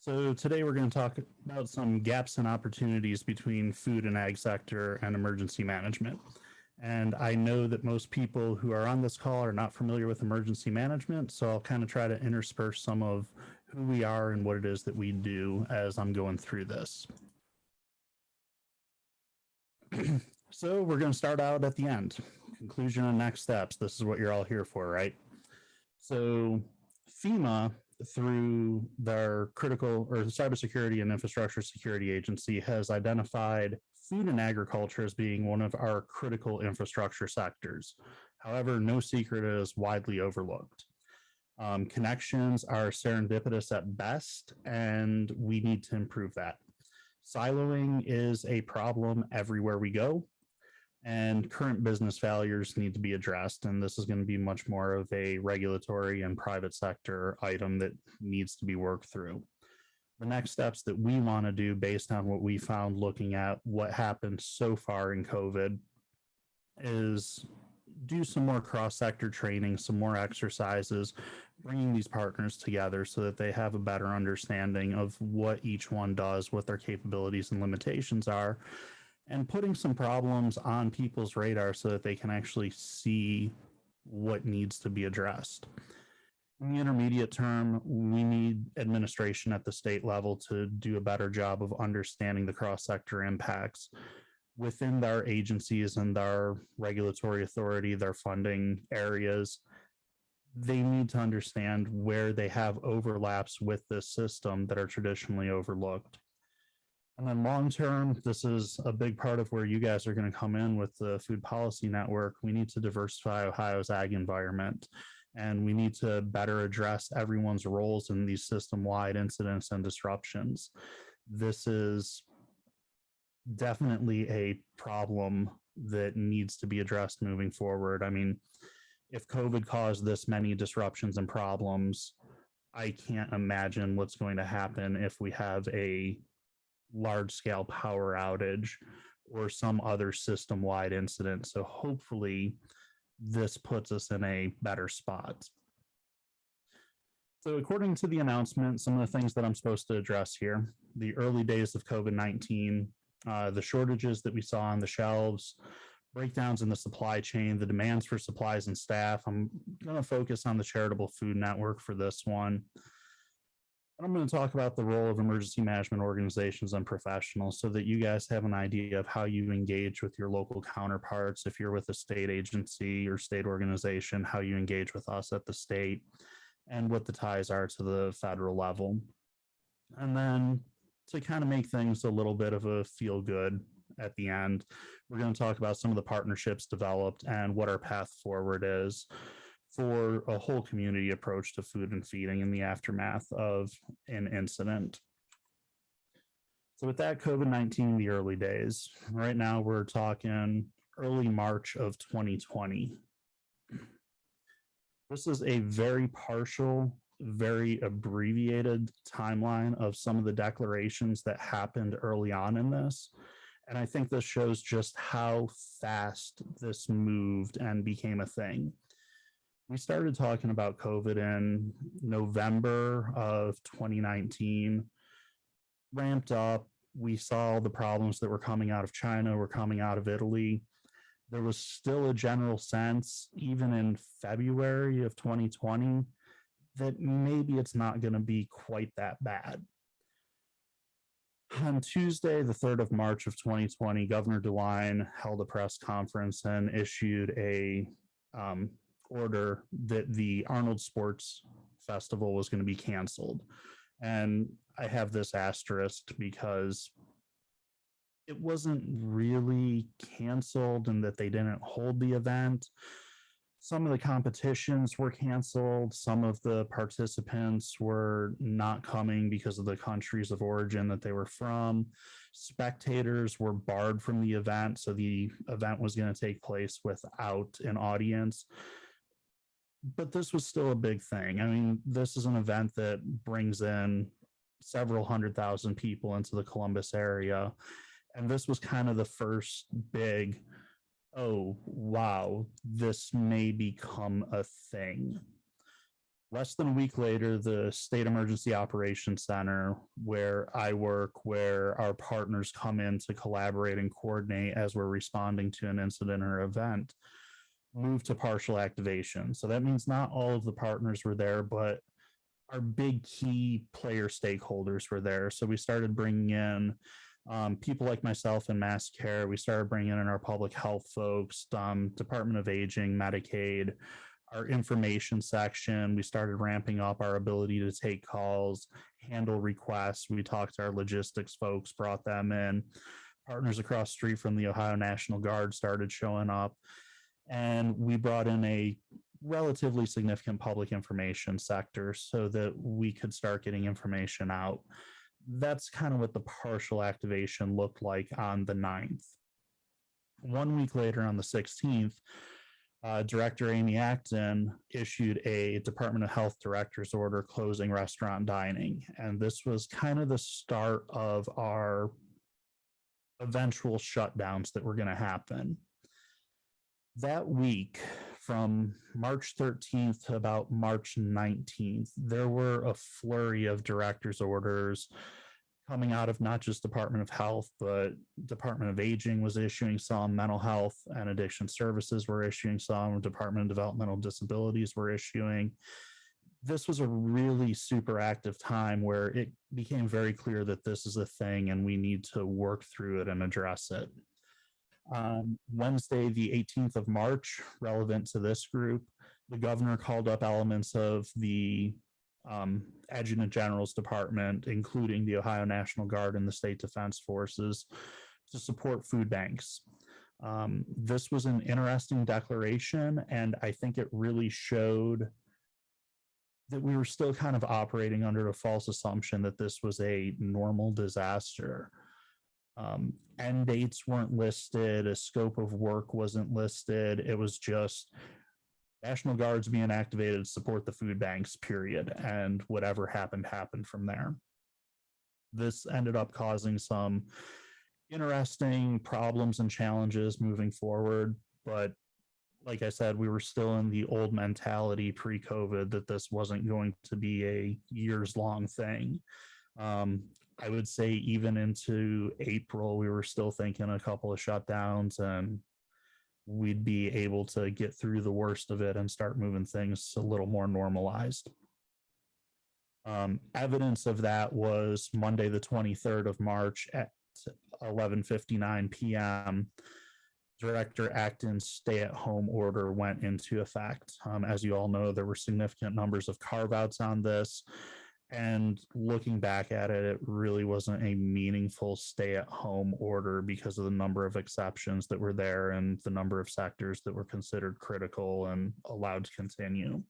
So today we're going to talk about some gaps and opportunities between food and ag sector and emergency management. And I know that most people who are on this call are not familiar with emergency management, so I'll kind of try to intersperse some of who we are and what it is that we do as I'm going through this. So we're going to start out at the end. Conclusion and next steps. This is what you're all here for, right? So FEMA, through their critical or cybersecurity and infrastructure security agency, has identified food and agriculture as being one of our critical infrastructure sectors. However, no secret, it is widely overlooked. Connections are serendipitous at best, and we need to improve that. Siloing is a problem everywhere we go, and current business failures need to be addressed. And this is going to be much more of a regulatory and private sector item that needs to be worked through. The next steps that we want to do based on what we found looking at what happened so far in COVID is do some more cross-sector training, some more exercises, bringing these partners together so that they have a better understanding of what each one does, what their capabilities and limitations are, and putting some problems on people's radar so that they can actually see what needs to be addressed. In the intermediate term, we need administration at the state level to do a better job of understanding the cross-sector impacts within their agencies and their regulatory authority, their funding areas. They need to understand where they have overlaps with this system that are traditionally overlooked. And then long term, this is a big part of where you guys are going to come in with the Food Policy Network. We need to diversify Ohio's ag environment, and we need to better address everyone's roles in these system-wide incidents and disruptions. This is definitely a problem that needs to be addressed moving forward. I mean, if COVID caused this many disruptions and problems, I can't imagine what's going to happen if we have a large-scale power outage or some other system-wide incident. So hopefully this puts us in a better spot. So according to the announcement, some of the things that I'm supposed to address here, the early days of COVID-19, the shortages that we saw on the shelves, breakdowns in the supply chain, the demands for supplies and staff. I'm going to focus on the charitable food network for this one. I'm going to talk about the role of emergency management organizations and professionals so that you guys have an idea of how you engage with your local counterparts. If you're with a state agency or state organization, how you engage with us at the state and what the ties are to the federal level. And then to kind of make things a little bit of a feel good at the end, we're going to talk about some of the partnerships developed and what our path forward is for a whole community approach to food and feeding in the aftermath of an incident. So with that, COVID-19 in the early days, right now we're talking early March of 2020. This is a very partial, very abbreviated timeline of some of the declarations that happened early on in this. And I think this shows just how fast this moved and became a thing. We started talking about COVID in November of 2019, ramped up. We saw the problems that were coming out of China, were coming out of Italy. There was still a general sense, even in February of 2020, that maybe it's not going to be quite that bad. On Tuesday, the 3rd of March of 2020, Governor DeWine held a press conference and issued a order that the Arnold Sports Festival was going to be canceled. And I have this asterisk because it wasn't really canceled and that they didn't hold the event. Some of the competitions were canceled. Some of the participants were not coming because of the countries of origin that they were from. Spectators were barred from the event, so the event was going to take place without an audience. But this was still a big thing. I mean, this is an event that brings in several 100,000 people into the Columbus area. And this was kind of the first big, oh, wow, this may become a thing. Less than a week later, the State Emergency Operations Center, where I work, where our partners come in to collaborate and coordinate as we're responding to an incident or event, moved to partial activation. So that means not all of the partners were there, but our big key player stakeholders were there. So we started bringing in people like myself in mass care. We started bringing in our public health folks, Department of Aging, Medicaid, our information section. We started ramping up our ability to take calls, handle requests. We talked to our logistics folks, brought them in. Partners across the street from the Ohio National Guard started showing up. And we brought in a relatively significant public information sector so that we could start getting information out. That's kind of what the partial activation looked like on the 9th. 1 week later, on the 16th, Director Amy Acton issued a Department of Health director's order closing restaurant dining. And this was kind of the start of our eventual shutdowns that were going to happen. That week, from March 13th to about March 19th, there were a flurry of director's orders coming out of not just Department of Health, but Department of Aging was issuing some, mental health and addiction services were issuing some, Department of Developmental Disabilities were issuing. This was a really super active time where it became very clear that this is a thing and we need to work through it and address it. Wednesday, the 18th of March, relevant to this group, the governor called up elements of the Adjutant General's Department, including the Ohio National Guard and the State Defense Forces, to support food banks. This was an interesting declaration, and I think it really showed that we were still kind of operating under a false assumption that this was a normal disaster. End dates weren't listed, a scope of work wasn't listed. It was just National Guards being activated to support the food banks, period. And whatever happened from there. This ended up causing some interesting problems and challenges moving forward. But like I said, we were still in the old mentality pre-COVID that this wasn't going to be a years-long thing. I would say even into April, we were still thinking a couple of shutdowns and we'd be able to get through the worst of it and start moving things a little more normalized. Evidence of that was Monday, the 23rd of March at 11:59 p.m. Director Acton's stay-at-home order went into effect. As you all know, there were significant numbers of carve-outs on this. And looking back at it, it really wasn't a meaningful stay-at-home order because of the number of exceptions that were there and the number of sectors that were considered critical and allowed to continue.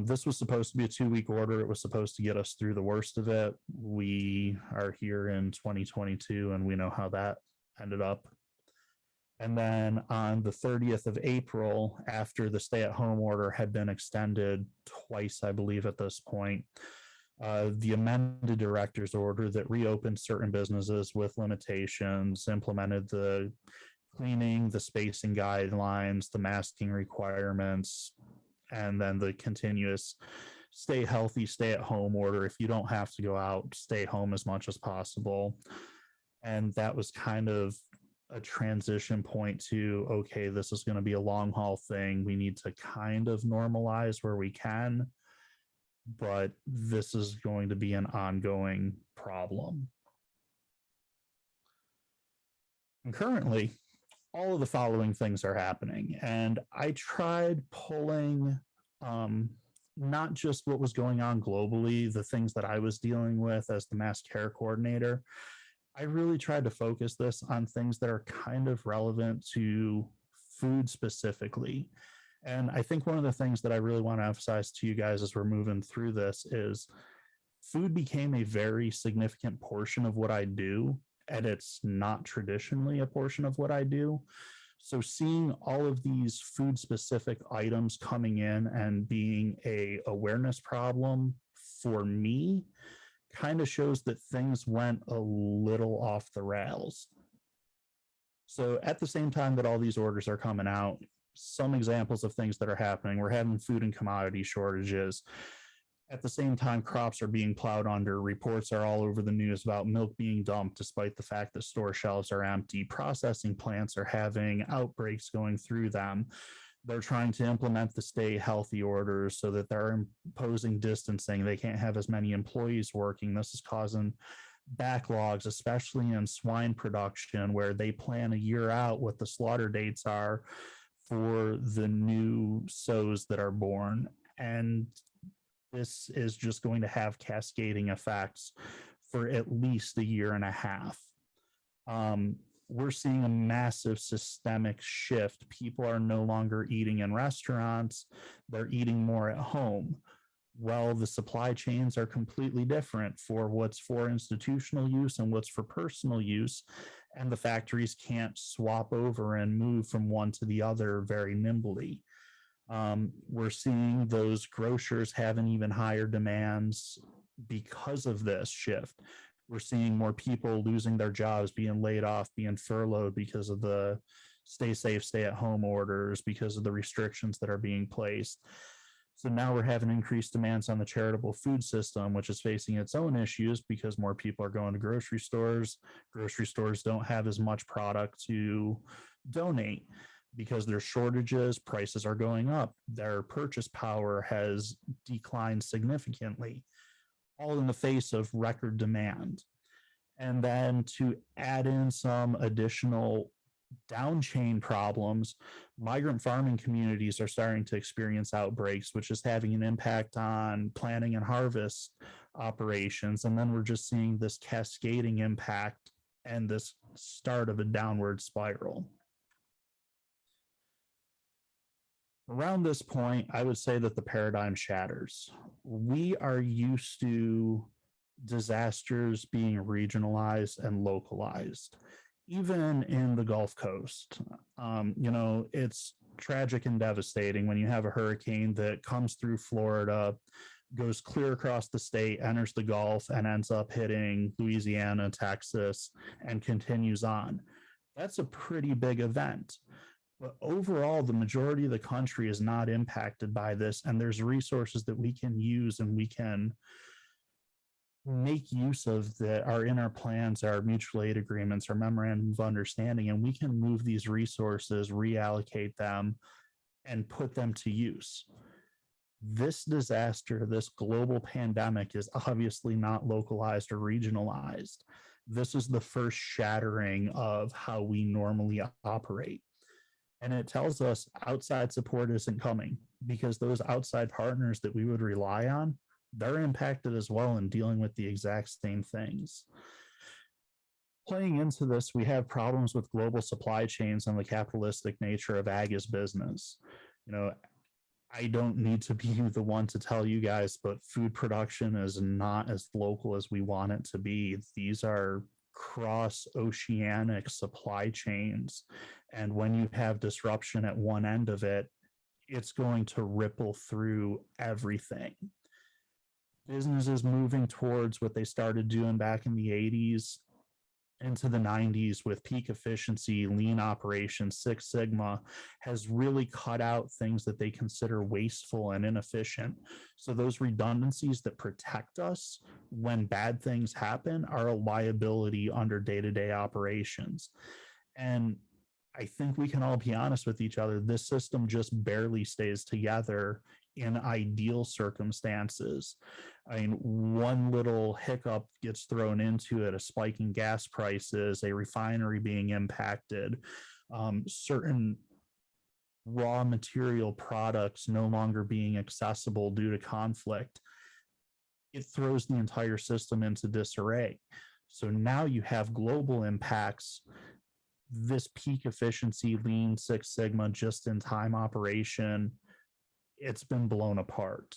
This was supposed to be a 2-week order. It was supposed to get us through the worst of it. We are here in 2022, and we know how that ended up. And then on the 30th of April, after the stay-at-home order had been extended twice, I believe, at this point, the amended director's order that reopened certain businesses with limitations, implemented the cleaning, the spacing guidelines, the masking requirements, and then the continuous stay healthy, stay at home order. If you don't have to go out, stay home as much as possible. And that was kind of a transition point to, okay, this is going to be a long haul thing. We need to kind of normalize where we can, but this is going to be an ongoing problem. And currently, all of the following things are happening. And I tried pulling not just what was going on globally, the things that I was dealing with as the mass care coordinator. I really tried to focus this on things that are kind of relevant to food specifically. And I think one of the things that I really want to emphasize to you guys as we're moving through this is food became a very significant portion of what I do, and it's not traditionally a portion of what I do. So seeing all of these food specific items coming in and being a awareness problem for me kind of shows that things went a little off the rails. So at the same time that all these orders are coming out, some examples of things that are happening. We're having food and commodity shortages. At the same time, crops are being plowed under. Reports are all over the news about milk being dumped, despite the fact that store shelves are empty. Processing plants are having outbreaks going through them. They're trying to implement the stay healthy orders so that they're imposing distancing. They can't have as many employees working. This is causing backlogs, especially in swine production, where they plan a year out what the slaughter dates are for the new sows that are born. And this is just going to have cascading effects for at least a year and a half. We're seeing a massive systemic shift. People are no longer eating in restaurants, they're eating more at home. Well, the supply chains are completely different for what's for institutional use and what's for personal use. And the factories can't swap over and move from one to the other very nimbly. We're seeing those grocers having even higher demands because of this shift. We're seeing more people losing their jobs, being laid off, being furloughed because of the stay safe, stay at home orders, because of the restrictions that are being placed. So now we're having increased demands on the charitable food system, which is facing its own issues because more people are going to grocery stores. Grocery stores don't have as much product to donate because there's shortages, prices are going up, their purchase power has declined significantly, all in the face of record demand. And then to add in some additional down chain problems, migrant farming communities are starting to experience outbreaks, which is having an impact on planting and harvest operations. And then we're just seeing this cascading impact and this start of a downward spiral. Around this point, I would say that the paradigm shatters. We are used to disasters being regionalized and localized, even in the Gulf Coast. It's tragic and devastating when you have a hurricane that comes through Florida, goes clear across the state, enters the Gulf, and ends up hitting Louisiana, Texas, and continues on. That's a pretty big event. But overall, the majority of the country is not impacted by this, and there's resources that we can use and we can make use of that are in our plans, our mutual aid agreements, our memorandum of understanding, and we can move these resources, reallocate them, and put them to use. This disaster, this global pandemic, is obviously not localized or regionalized. This is the first shattering of how we normally operate. And it tells us outside support isn't coming because those outside partners that we would rely on, they're impacted as well in dealing with the exact same things. Playing into this, we have problems with global supply chains and the capitalistic nature of ag as business. I don't need to be the one to tell you guys, but food production is not as local as we want it to be. These are cross-oceanic supply chains. And when you have disruption at one end of it, it's going to ripple through everything. Businesses moving towards what they started doing back in the 80s into the 90s with peak efficiency, lean operations, Six Sigma has really cut out things that they consider wasteful and inefficient. So those redundancies that protect us when bad things happen are a liability under day-to-day operations. And I think we can all be honest with each other. This system just barely stays together in ideal circumstances. I mean, one little hiccup gets thrown into it, a spike in gas prices, a refinery being impacted, certain raw material products no longer being accessible due to conflict. It throws the entire system into disarray. So now you have global impacts. This peak efficiency, lean, Six Sigma, just in time operation, it's been blown apart.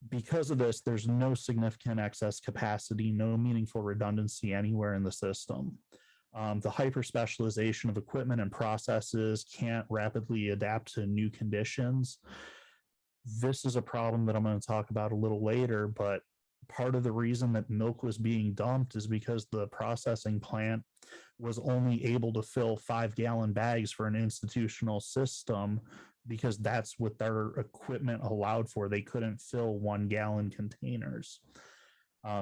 Because of this, there's no significant excess capacity, no meaningful redundancy anywhere in the system. The hyper specialization of equipment and processes can't rapidly adapt to new conditions. This is a problem that I'm going to talk about a little later, but Part of the reason that milk was being dumped is because the processing plant was only able to fill 5 gallon bags for an institutional system because that's what their equipment allowed for. They couldn't fill 1 gallon containers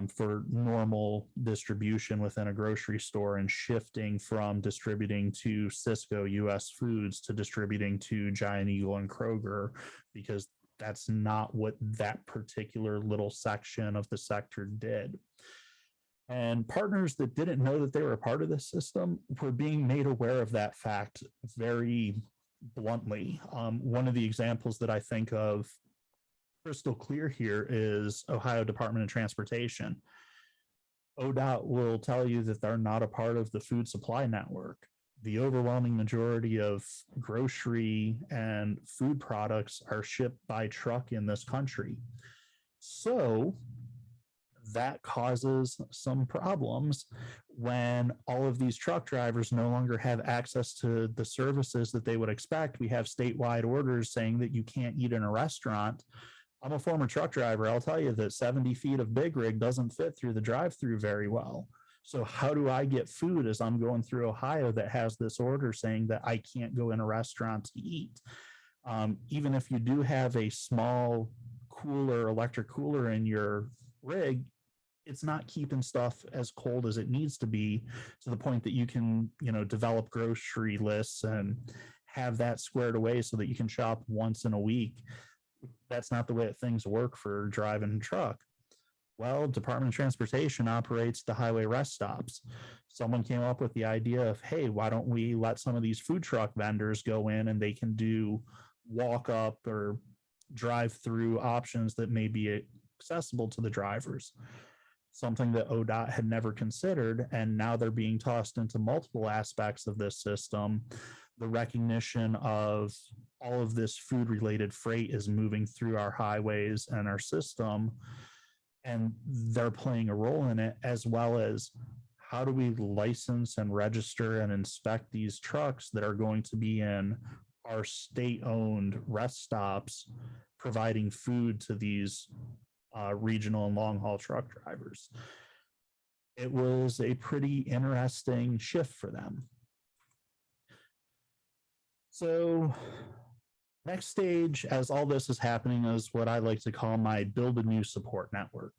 for normal distribution within a grocery store, and shifting from distributing to Cisco US Foods to distributing to Giant Eagle and Kroger, because that's not what that particular little section of the sector did. And partners that didn't know that they were a part of this system were being made aware of that fact very bluntly. One of the examples that I think of crystal clear here is Ohio Department of Transportation. ODOT will tell you that they're not a part of the food supply network. The overwhelming majority of grocery and food products are shipped by truck in this country. So that causes some problems when all of these truck drivers no longer have access to the services that they would expect. We have statewide orders saying that you can't eat in a restaurant. I'm a former truck driver. I'll tell you that 70 feet of big rig doesn't fit through the drive-through very well. So how do I get food as I'm going through Ohio that has this order saying that I can't go in a restaurant to eat? Even if you do have a small cooler, electric cooler in your rig, it's not keeping stuff as cold as it needs to be, to the point that you can, develop grocery lists and have that squared away so that you can shop once in a week. That's not the way that things work for driving a truck. Well, Department of Transportation operates the highway rest stops. Someone came up with the idea of, hey, why don't we let some of these food truck vendors go in and they can do walk up or drive through options that may be accessible to the drivers. Something that ODOT had never considered, and now they're being tossed into multiple aspects of this system. The recognition of all of this food related freight is moving through our highways and our system, and they're playing a role in it, as well as how do we license and register and inspect these trucks that are going to be in our state-owned rest stops providing food to these regional and long-haul truck drivers. It was a pretty interesting shift for them. So next stage, as all this is happening, is what I like to call my build a new support network.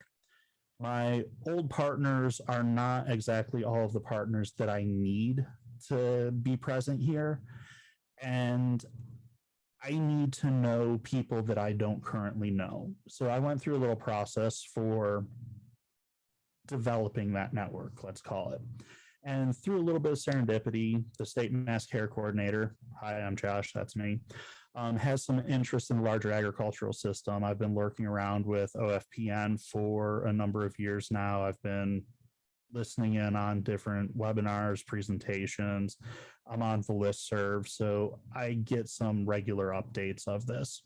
My old partners are not exactly all of the partners that I need to be present here. And I need to know people that I don't currently know. So I went through a little process for developing that network, let's call it. And through a little bit of serendipity, the state mass care coordinator, hi, I'm Josh, that's me, has some interest in the larger agricultural system. I've been lurking around with OFPN for a number of years now. I've been listening in on different webinars, presentations. I'm on the listserv, so I get some regular updates of this.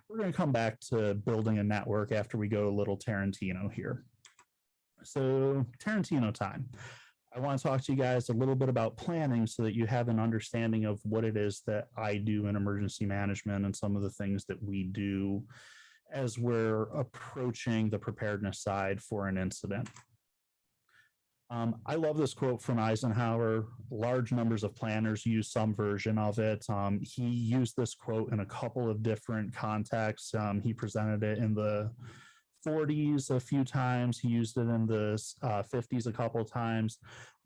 We're going to come back to building a network after we go a little Tarantino here. So Tarantino time. I want to talk to you guys a little bit about planning so that you have an understanding of what it is that I do in emergency management and some of the things that we do as we're approaching the preparedness side for an incident. I love this quote from Eisenhower. Large numbers of planners use some version of it. He used this quote in a couple of different contexts. He presented it in the 40s a few times. He used it in the 50s a couple of times.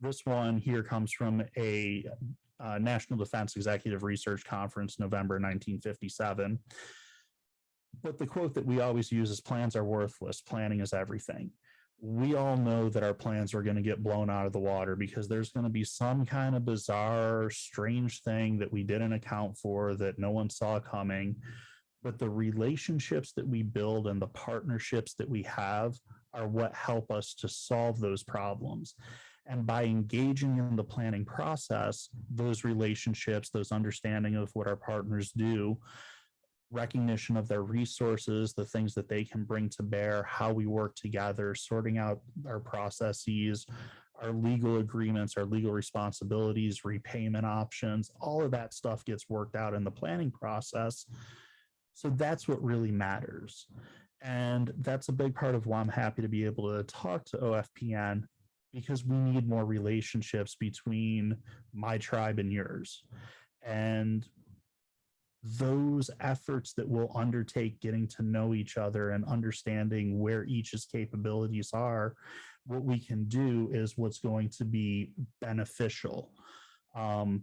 This one here comes from a National Defense Executive Research Conference, November 1957. But the quote that we always use is, plans are worthless, planning is everything. We all know that our plans are going to get blown out of the water because there's going to be some kind of bizarre, strange thing that we didn't account for, that no one saw coming. But the relationships that we build and the partnerships that we have are what help us to solve those problems. And by engaging in the planning process, those relationships, those understanding of what our partners do, recognition of their resources, the things that they can bring to bear, how we work together, sorting out our processes, our legal agreements, our legal responsibilities, repayment options, all of that stuff gets worked out in the planning process. So that's what really matters. And that's a big part of why I'm happy to be able to talk to OFPN, because we need more relationships between my tribe and yours. And those efforts that we'll undertake getting to know each other and understanding where each's capabilities are, what we can do is what's going to be beneficial. Um,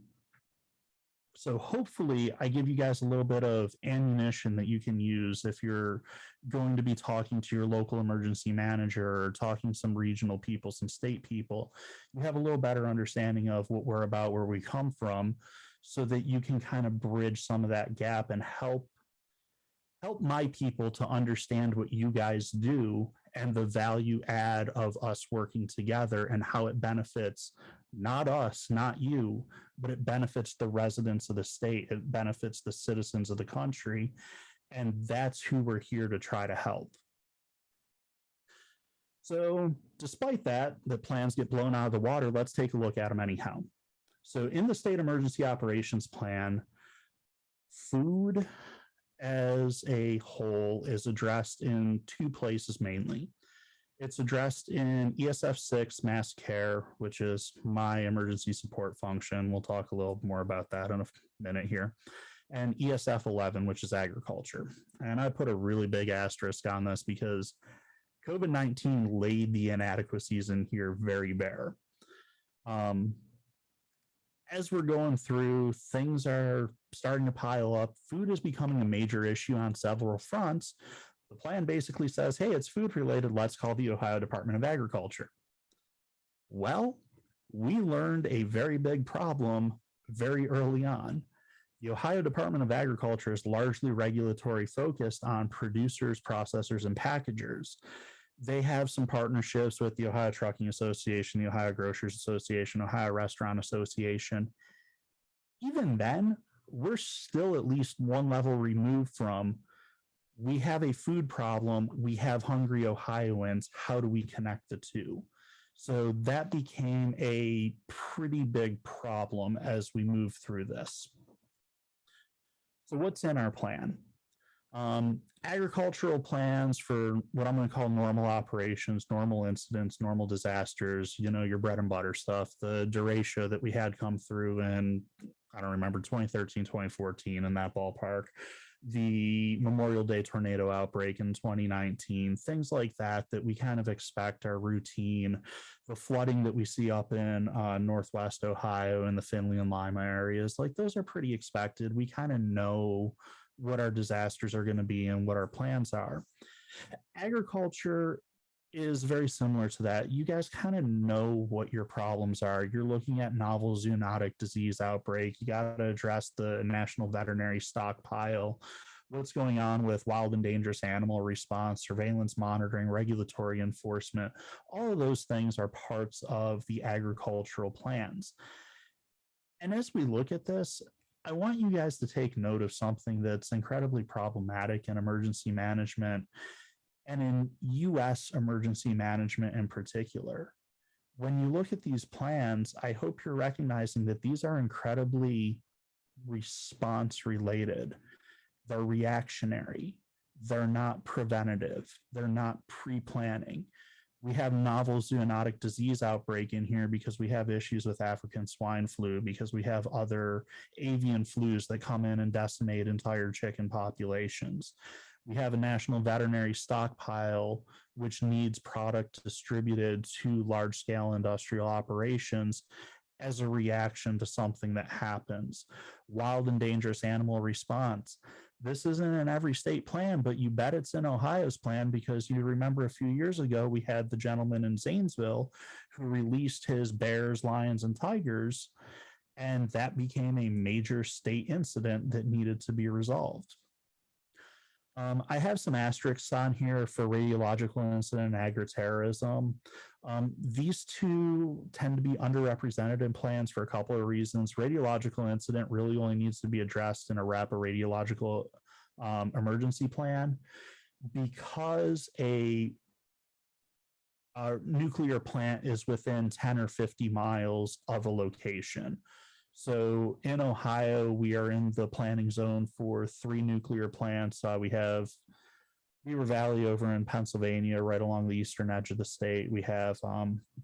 so hopefully I give you guys a little bit of ammunition that you can use if you're going to be talking to your local emergency manager or talking to some regional people, some state people. You have a little better understanding of what we're about, where we come from, so that you can kind of bridge some of that gap and help my people to understand what you guys do and the value add of us working together and how it benefits not us, not you, but it benefits the residents of the state. It benefits the citizens of the country. And that's who we're here to try to help. So despite that, the plans get blown out of the water. Let's take a look at them anyhow. So in the state emergency operations plan, food as a whole is addressed in two places mainly. It's addressed in ESF 6 mass care, which is my emergency support function. We'll talk a little more about that in a minute here. And ESF 11, which is agriculture. And I put a really big asterisk on this because COVID-19 laid the inadequacies in here very bare. As we're going through, things are starting to pile up. Food is becoming a major issue on several fronts. The plan basically says, hey, it's food related. Let's call the Ohio Department of Agriculture. Well, we learned a very big problem very early on. The Ohio Department of Agriculture is largely regulatory focused on producers, processors, and packagers. They have some partnerships with the Ohio Trucking Association, the Ohio Grocers Association, Ohio Restaurant Association. Even then, we're still at least one level removed from, we have a food problem, we have hungry Ohioans, how do we connect the two? So that became a pretty big problem as we move through this. So what's in our plan? Agricultural plans for what I'm going to call normal operations, normal incidents, normal disasters, you know, your bread and butter stuff, the derecho that we had come through in, I don't remember, 2013, 2014, in that ballpark, the Memorial Day tornado outbreak in 2019, things like that, that we kind of expect are routine. The flooding that we see up in Northwest Ohio and the Findlay and Lima areas, like those are pretty expected. We kind of know what our disasters are going to be and what our plans are. Agriculture is very similar to that. You guys kind of know what your problems are. You're looking at novel zoonotic disease outbreak. You got to address the national veterinary stockpile. What's going on with wild and dangerous animal response, surveillance monitoring, regulatory enforcement. All of those things are parts of the agricultural plans. And as we look at this, I want you guys to take note of something that's incredibly problematic in emergency management and in US emergency management in particular. When you look at these plans, I hope you're recognizing that these are incredibly response related. They're reactionary. They're not preventative. They're not pre-planning. We have novel zoonotic disease outbreak in here because we have issues with African swine flu, because we have other avian flus that come in and decimate entire chicken populations. We have a national veterinary stockpile, which needs product distributed to large-scale industrial operations as a reaction to something that happens. Wild and dangerous animal response. This isn't in every state plan, but you bet it's in Ohio's plan, because you remember a few years ago, we had the gentleman in Zanesville who released his bears, lions, and tigers, and that became a major state incident that needed to be resolved. I have some asterisks on here for radiological incident and agri-terrorism. These two tend to be underrepresented in plans for a couple of reasons. Radiological incident really only needs to be addressed in a REP, a radiological emergency plan, because a nuclear plant is within 10 or 50 miles of a location. So in Ohio, we are in the planning zone for 3 nuclear plants. We have Beaver Valley over in Pennsylvania, right along the eastern edge of the state. We have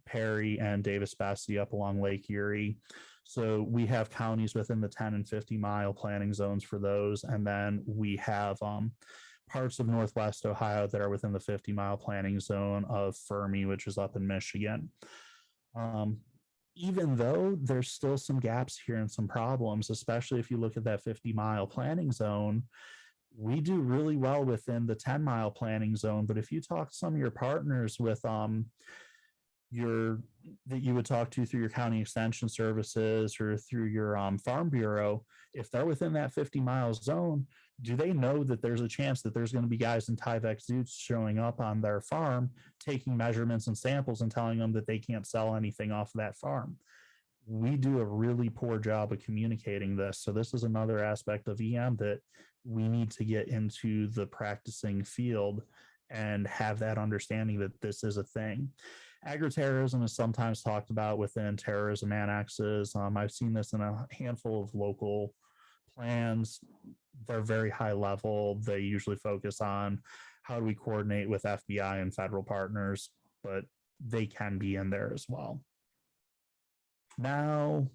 Perry and Davis-Besse up along Lake Erie. So we have counties within the 10 and 50-mile planning zones for those. And then we have parts of Northwest Ohio that are within the 50-mile planning zone of Fermi, which is up in Michigan. Even though there's still some gaps here and some problems, especially if you look at that 50-mile planning zone, we do really well within the 10-mile planning zone. But if you talk to some of your partners with your that you would talk to through your county extension services or through your farm bureau, if they're within that 50-mile zone, do they know that there's a chance that there's going to be guys in Tyvek suits showing up on their farm, taking measurements and samples and telling them that they can't sell anything off of that farm? We do a really poor job of communicating this. So this is another aspect of EM that we need to get into the practicing field and have that understanding that this is a thing. Agri-terrorism is sometimes talked about within terrorism annexes. I've seen this in a handful of local plans. They're very high level. They usually focus on how do we coordinate with FBI and federal partners, but they can be in there as well. Now,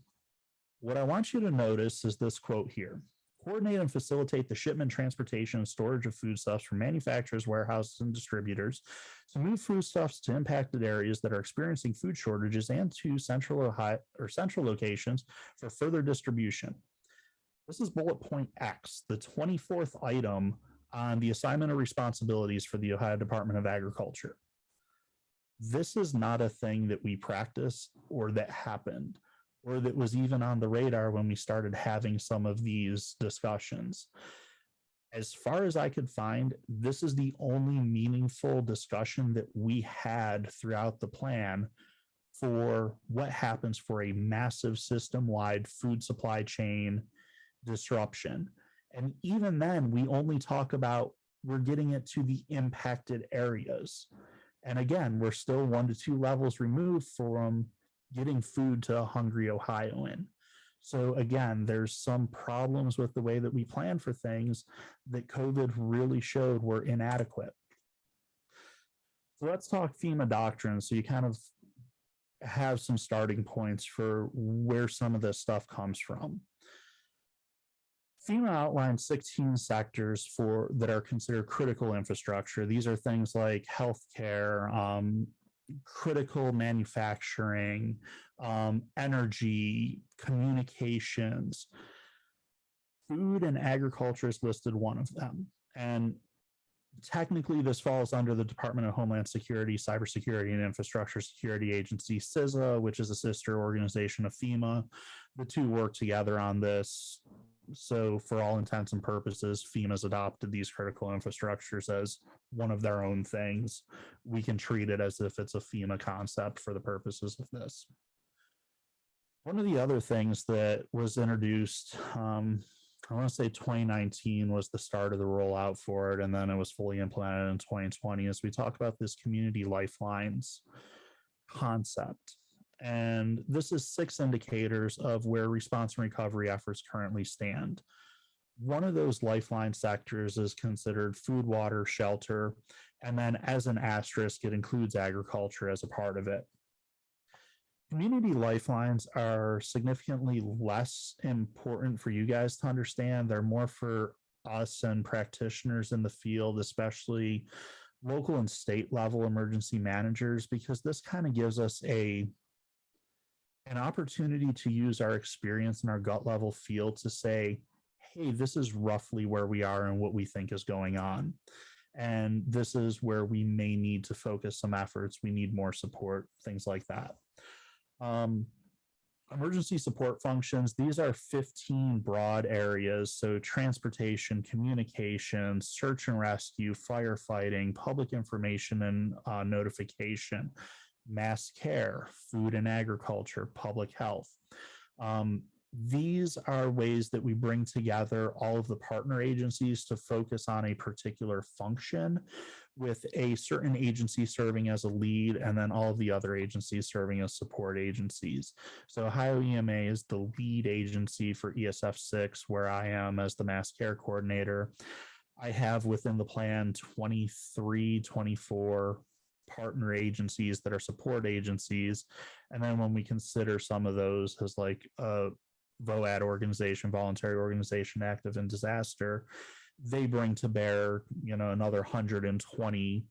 what I want you to notice is this quote here. Coordinate and facilitate the shipment, transportation, and storage of foodstuffs from manufacturers, warehouses, and distributors to move foodstuffs to impacted areas that are experiencing food shortages and to central Ohio or central locations for further distribution. This is bullet point X, the 24th item on the assignment of responsibilities for the Ohio Department of Agriculture. This is not a thing that we practice or that happened or that was even on the radar when we started having some of these discussions. As far as I could find, this is the only meaningful discussion that we had throughout the plan for what happens for a massive system-wide food supply chain disruption. And even then, we only talk about we're getting it to the impacted areas. And again, we're still 1 to 2 levels removed from getting food to a hungry Ohioan. So again, there's some problems with the way that we plan for things that COVID really showed were inadequate. So let's talk FEMA doctrine. So you kind of have some starting points for where some of this stuff comes from. FEMA outlines 16 sectors that are considered critical infrastructure. These are things like healthcare, critical manufacturing, energy, communications. Food and agriculture is listed one of them. And technically, this falls under the Department of Homeland Security, Cybersecurity and Infrastructure Security Agency, CISA, which is a sister organization of FEMA. The two work together on this. So for all intents and purposes, FEMA's adopted these critical infrastructures as one of their own things. We can treat it as if it's a FEMA concept for the purposes of this. One of the other things that was introduced, I want to say 2019 was the start of the rollout for it, and then it was fully implemented in 2020, as we talk about this community lifelines concept. And this is 6 indicators of where response and recovery efforts currently stand. One of those lifeline sectors is considered food, water, shelter, and then as an asterisk, it includes agriculture as a part of it. Community lifelines are significantly less important for you guys to understand. They're more for us and practitioners in the field, especially local and state level emergency managers, because this kind of gives us an opportunity to use our experience and our gut level feel to say, hey, this is roughly where we are and what we think is going on. And this is where we may need to focus some efforts. We need more support, things like that. Emergency support functions, these are 15 broad areas. So transportation, communication, search and rescue, firefighting, public information and notification, mass care, food and agriculture, public health. These are ways that we bring together all of the partner agencies to focus on a particular function, with a certain agency serving as a lead and then all of the other agencies serving as support agencies. So Ohio EMA is the lead agency for ESF 6, where I am as the mass care coordinator. I have within the plan 23, 24 partner agencies that are support agencies. And then when we consider some of those as like a VOAD organization, voluntary organization active in disaster, they bring to bear, another 120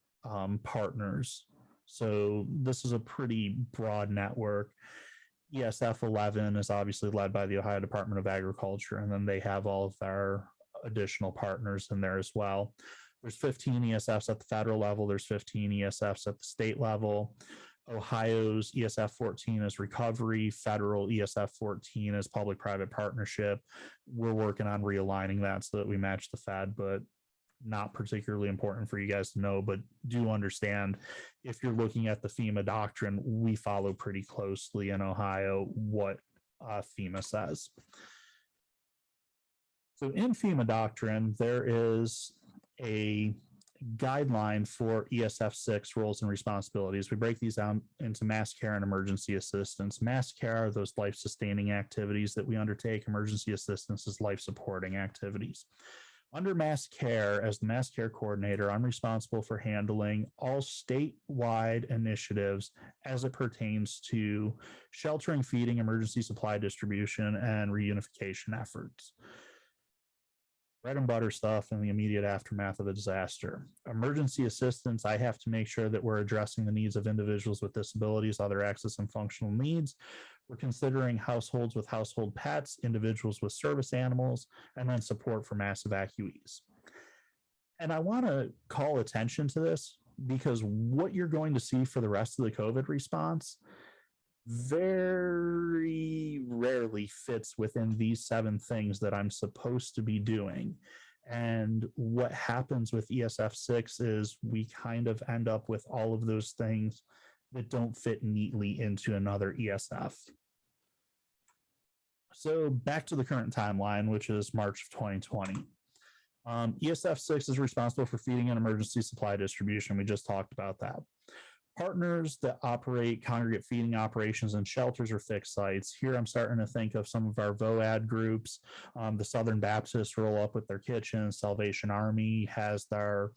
partners. So this is a pretty broad network. ESF 11 is obviously led by the Ohio Department of Agriculture, and then they have all of their additional partners in there as well. There's 15 ESFs at the federal level. There's 15 ESFs at the state level. Ohio's ESF 14 is recovery. Federal ESF 14 is public-private partnership. We're working on realigning that so that we match the Fed, but not particularly important for you guys to know, but do understand if you're looking at the FEMA doctrine, we follow pretty closely in Ohio what FEMA says. So in FEMA doctrine, there is a guideline for ESF 6 roles and responsibilities. We break these down into mass care and emergency assistance. Mass care are those life-sustaining activities that we undertake. Emergency assistance is life-supporting activities. Under mass care, as the mass care coordinator, I'm responsible for handling all statewide initiatives as it pertains to sheltering, feeding, emergency supply distribution, and reunification efforts. Bread and butter stuff in the immediate aftermath of a disaster. Emergency assistance, I have to make sure that we're addressing the needs of individuals with disabilities, other access and functional needs. We're considering households with household pets, individuals with service animals, and then support for mass evacuees. And I want to call attention to this because what you're going to see for the rest of the COVID response very rarely fits within these 7 things that I'm supposed to be doing. And what happens with ESF 6 is we kind of end up with all of those things that don't fit neatly into another ESF. So back to the current timeline, which is March of 2020. ESF 6 is responsible for feeding and emergency supply distribution. We just talked about that. Partners that operate congregate feeding operations in shelters or fixed sites. Here I'm starting to think of some of our VOAD groups. The Southern Baptists roll up with their kitchens. Salvation Army has their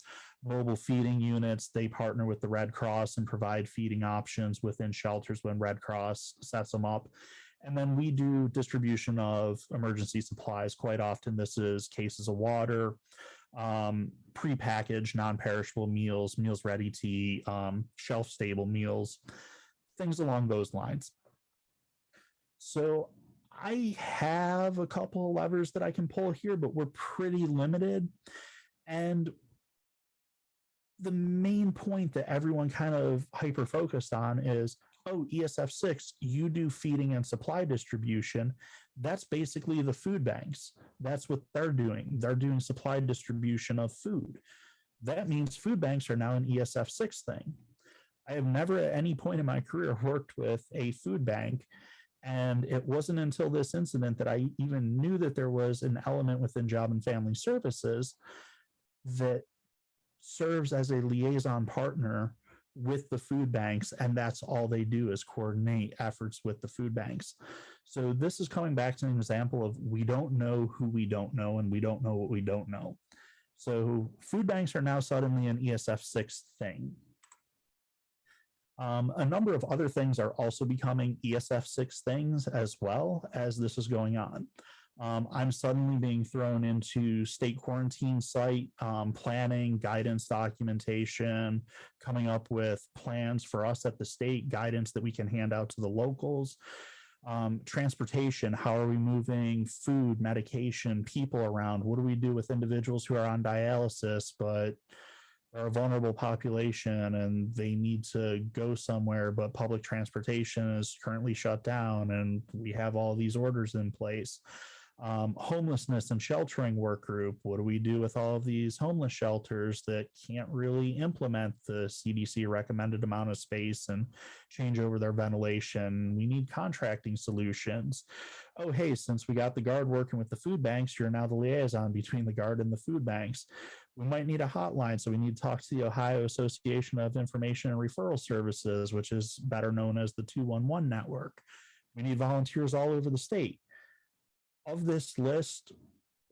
mobile feeding units. They partner with the Red Cross and provide feeding options within shelters when Red Cross sets them up. And then we do distribution of emergency supplies. Quite often this is cases of water, prepackaged, non-perishable meals, meals ready to eat, shelf-stable meals, things along those lines. So I have a couple of levers that I can pull here, but we're pretty limited. And the main point that everyone kind of hyper-focused on is, oh, ESF 6, you do feeding and supply distribution. That's basically the food banks. That's what they're doing. They're doing supply distribution of food. That means food banks are now an ESF 6 thing. I have never at any point in my career worked with a food bank. And it wasn't until this incident that I even knew that there was an element within Job and Family Services that serves as a liaison partner with the food banks, and that's all they do is coordinate efforts with the food banks. So this is coming back to an example of we don't know who we don't know, and we don't know what we don't know. So food banks are now suddenly an ESF 6 thing. A number of other things are also becoming ESF 6 things as well as this is going on. I'm suddenly being thrown into state quarantine site planning, guidance documentation, coming up with plans for us at the state, guidance that we can hand out to the locals. Transportation, how are we moving food, medication, people around? What do we do with individuals who are on dialysis, but are a vulnerable population and they need to go somewhere, but public transportation is currently shut down and we have all these orders in place? Homelessness and sheltering work group. What do we do with all of these homeless shelters that can't really implement the CDC recommended amount of space and change over their ventilation? We need contracting solutions. Oh, hey, since we got the guard working with the food banks, you're now the liaison between the guard and the food banks. We might need a hotline, so we need to talk to the Ohio Association of Information and Referral Services, which is better known as the 211 network. We need volunteers all over the state. Of this list,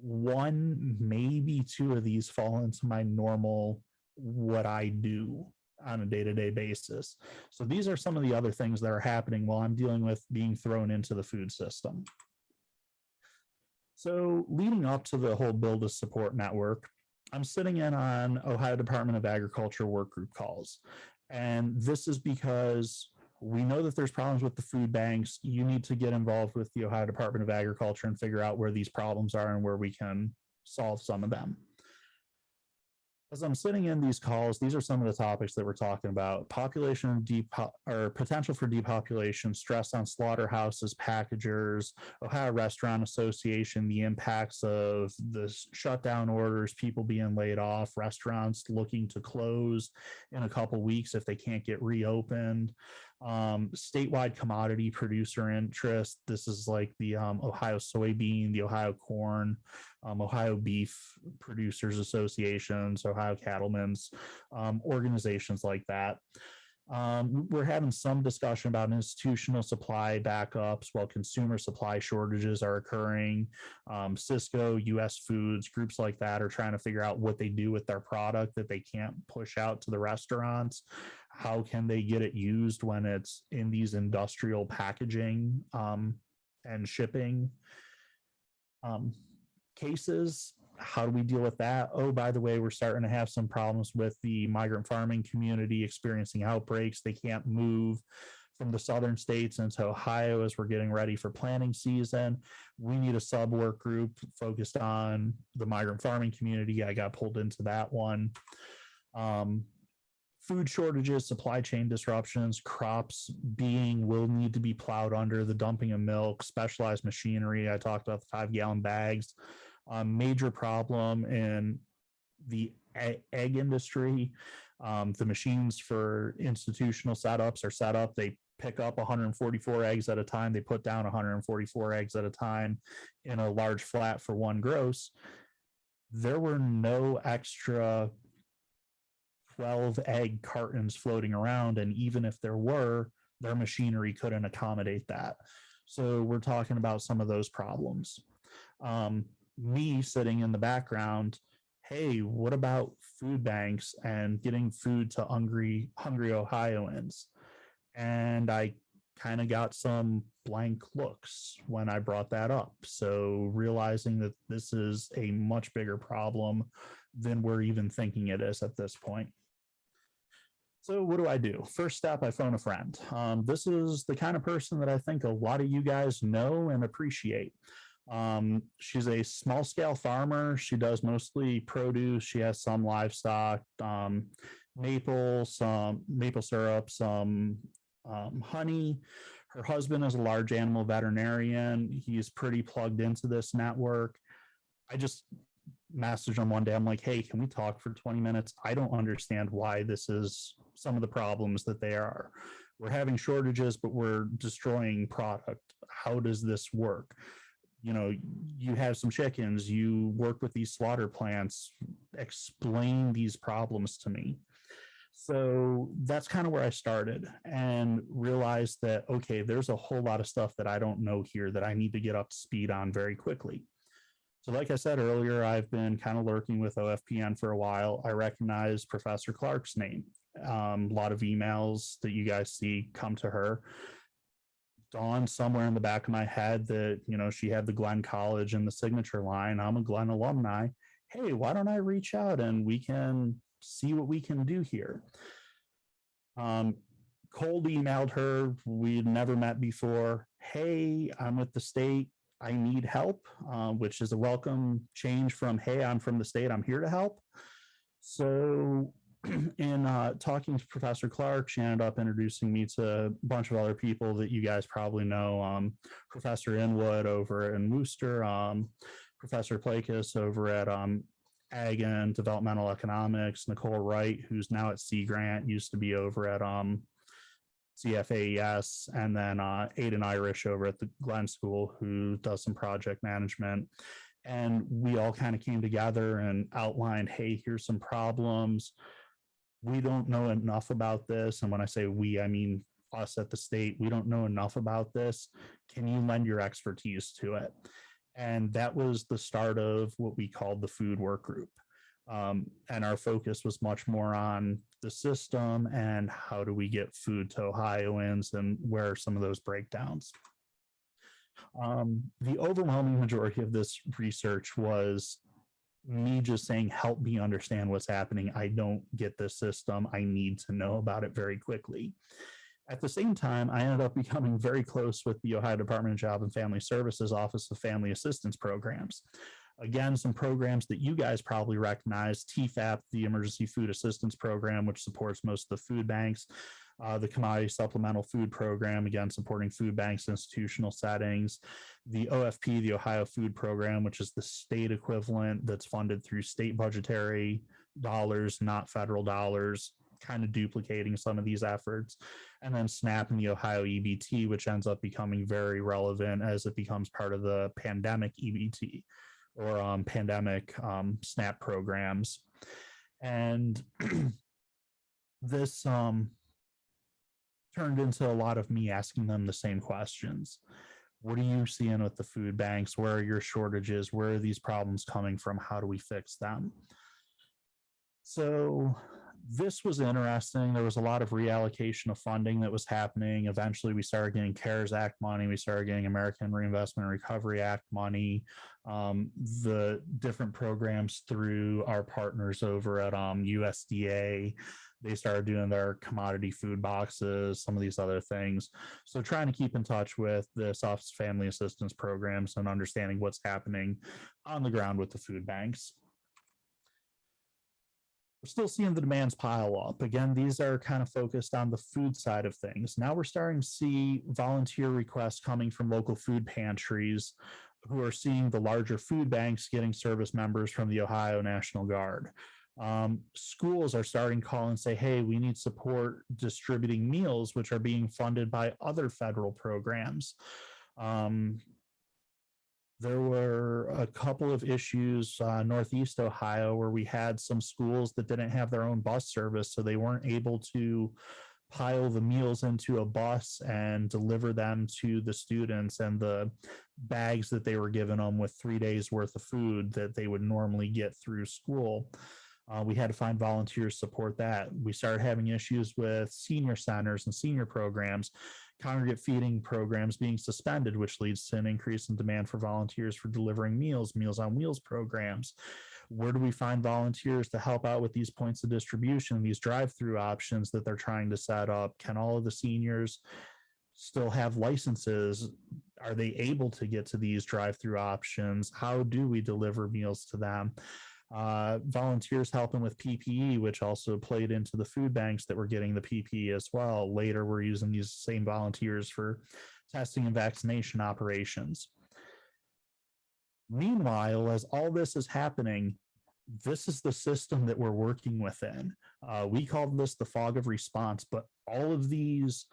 one, maybe two of these fall into my normal, what I do on a day-to-day basis. So these are some of the other things that are happening while I'm dealing with being thrown into the food system. So leading up to the whole Build a Support network, I'm sitting in on Ohio Department of Agriculture work group calls. And this is because we know that there's problems with the food banks. You need to get involved with the Ohio Department of Agriculture and figure out where these problems are and where we can solve some of them. As I'm sitting in these calls, these are some of the topics that we're talking about: population or potential for depopulation, stress on slaughterhouses, packagers, Ohio Restaurant Association, the impacts of the shutdown orders, people being laid off, restaurants looking to close in a couple weeks if they can't get reopened, statewide commodity producer interest. This is like the Ohio soybean, the Ohio corn, Ohio Beef Producers Associations, Ohio Cattlemen's, organizations like that. We're having some discussion about institutional supply backups while consumer supply shortages are occurring. Cisco, US Foods, groups like that are trying to figure out what they do with their product that they can't push out to the restaurants. How can they get it used when it's in these industrial packaging and shipping cases? How do we deal with that? Oh, by the way, we're starting to have some problems with the migrant farming community experiencing outbreaks. They can't move from the southern states into Ohio as we're getting ready for planting season. We need a sub work group focused on the migrant farming community. I got pulled into that one. Food shortages, supply chain disruptions, crops will need to be plowed under, the dumping of milk, specialized machinery. I talked about the 5-gallon bags. Major problem in the egg industry. The machines for institutional setups are set up. They pick up 144 eggs at a time. They put down 144 eggs at a time in a large flat for one gross. There were no extra 12 egg cartons floating around. And even if there were, their machinery couldn't accommodate that. So we're talking about some of those problems. Me sitting in the background, hey, what about food banks and getting food to hungry Ohioans? And I kind of got some blank looks when I brought that up. So realizing that this is a much bigger problem than we're even thinking it is at this point. So what do? First step, I phone a friend. This is the kind of person that I think a lot of you guys know and appreciate. She's a small scale farmer. She does mostly produce. She has some livestock, maple syrup, some honey. Her husband is a large animal veterinarian. He's pretty plugged into this network. I just messaged him one day. I'm like, hey, can we talk for 20 minutes? I don't understand why this is some of the problems that they are. We're having shortages, but we're destroying product. How does this work? You know, you have some chickens, you work with these slaughter plants, explain these problems to me. So that's kind of where I started and realized that, okay, there's a whole lot of stuff that I don't know here that I need to get up to speed on very quickly. So like I said earlier, I've been kind of lurking with OFPN for a while. I recognize Professor Clark's name. A lot of emails that you guys see come to her. Dawned somewhere in the back of my head that, you know, she had the Glenn College and the signature line. I'm a Glenn alumni. Hey, why don't I reach out and we can see what we can do here? Cold emailed her. We'd never met before. Hey, I'm with the state. I need help, which is a welcome change from, hey, I'm from the state, I'm here to help. So in talking to Professor Clark, she ended up introducing me to a bunch of other people that you guys probably know. Professor Inwood over in Worcester, Professor Plakas over at Ag and Developmental Economics, Nicole Wright, who's now at Sea Grant, used to be over at CFAES, and then Aidan Irish over at the Glenn School, who does some project management. And we all kind of came together and outlined, hey, here's some problems. We don't know enough about this. And when I say we, I mean us at the state. We don't know enough about this. Can you lend your expertise to it? And that was the start of what we called the food work group. And our focus was much more on the system and how do we get food to Ohioans and where are some of those breakdowns. The overwhelming majority of this research was me just saying, help me understand what's happening. I don't get this system. I need to know about it very quickly. At the same time, I ended up becoming very close with the Ohio Department of Job and Family Services Office of Family Assistance Programs. Again, some programs that you guys probably recognize: TFAP, the Emergency Food Assistance Program, which supports most of the food banks. The Commodity Supplemental Food Program, again, supporting food banks, institutional settings. The OFP, the Ohio Food Program, which is the state equivalent that's funded through state budgetary dollars, not federal dollars, kind of duplicating some of these efforts. And then SNAP and the Ohio EBT, which ends up becoming very relevant as it becomes part of the pandemic EBT or pandemic SNAP programs. And this turned into a lot of me asking them the same questions. What are you seeing with the food banks? Where are your shortages? Where are these problems coming from? How do we fix them? So this was interesting. There was a lot of reallocation of funding that was happening. Eventually, we started getting CARES Act money. We started getting American Reinvestment and Recovery Act money. The different programs through our partners over at USDA, they started doing their commodity food boxes, some of these other things. So trying to keep in touch with this Office of Family Assistance programs and understanding what's happening on the ground with the food banks. We're still seeing the demands pile up. Again, these are kind of focused on the food side of things. Now we're starting to see volunteer requests coming from local food pantries who are seeing the larger food banks getting service members from the Ohio National Guard. Schools are starting to call and say, hey, we need support distributing meals, which are being funded by other federal programs. There were a couple of issues Northeast Ohio where we had some schools that didn't have their own bus service, so they weren't able to pile the meals into a bus and deliver them to the students, and the bags that they were giving them with 3 days worth of food that they would normally get through school. We had to find volunteers to support that. We started having issues with senior centers and senior programs, congregate feeding programs being suspended, which leads to an increase in demand for volunteers for delivering meals, Meals on Wheels programs. Where do we find volunteers to help out with these points of distribution, these drive-through options that they're trying to set up? Can all of the seniors still have licenses? Are they able to get to these drive-through options? How do we deliver meals to them? Volunteers helping with PPE, which also played into the food banks that were getting the PPE as well. Later, we're using these same volunteers for testing and vaccination operations. Meanwhile, as all this is happening, this is the system that we're working within. We called this the fog of response, but all of these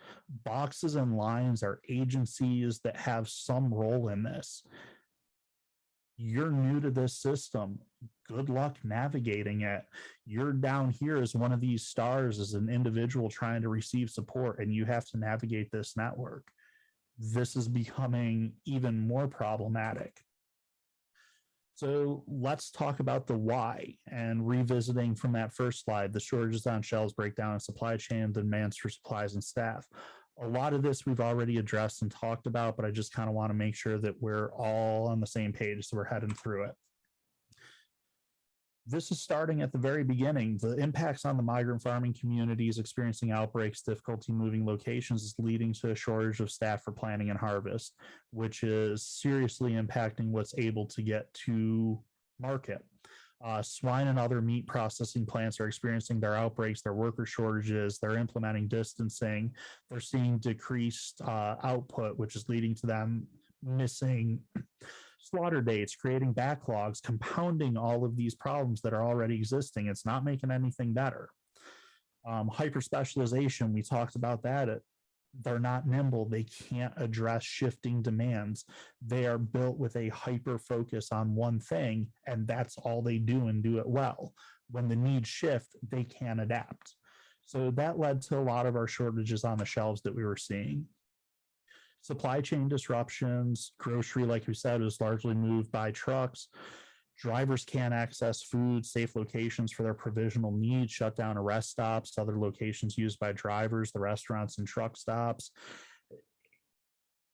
boxes and lines are agencies that have some role in this. You're new to this system. Good luck navigating it. You're down here as one of these stars, as an individual trying to receive support, and you have to navigate this network. This is becoming even more problematic. So let's talk about the why, and revisiting from that first slide, the shortages on shelves, breakdown in supply chain, demands for supplies and staff. A lot of this we've already addressed and talked about, but I just kind of want to make sure that we're all on the same page, so we're heading through it. This is starting at the very beginning. The impacts on the migrant farming communities experiencing outbreaks, difficulty moving locations is leading to a shortage of staff for planting and harvest, which is seriously impacting what's able to get to market. Swine and other meat processing plants are experiencing their outbreaks, their worker shortages, they're implementing distancing, they're seeing decreased output, which is leading to them missing slaughter dates, creating backlogs, compounding all of these problems that are already existing. It's not making anything better. Hyper specialization, we talked about that. They're not nimble. They can't address shifting demands. They are built with a hyper focus on one thing, and that's all they do and do it well. When the needs shift, they can adapt. So that led to a lot of our shortages on the shelves that we were seeing. Supply chain disruptions, grocery, like we said, is largely moved by trucks. Drivers can't access food, safe locations for their provisional needs, shut down arrest stops, other locations used by drivers, the restaurants and truck stops.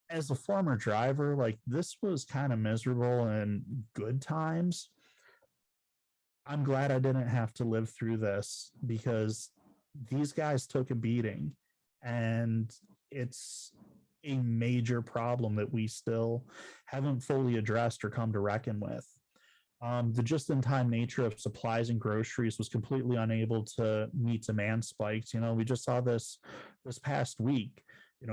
As a former driver, like this was kind of miserable in good times. I'm glad I didn't have to live through this because these guys took a beating, and it's a major problem that we still haven't fully addressed or come to reckon with. The just-in-time nature of supplies and groceries was completely unable to meet demand spikes. We just saw this past week.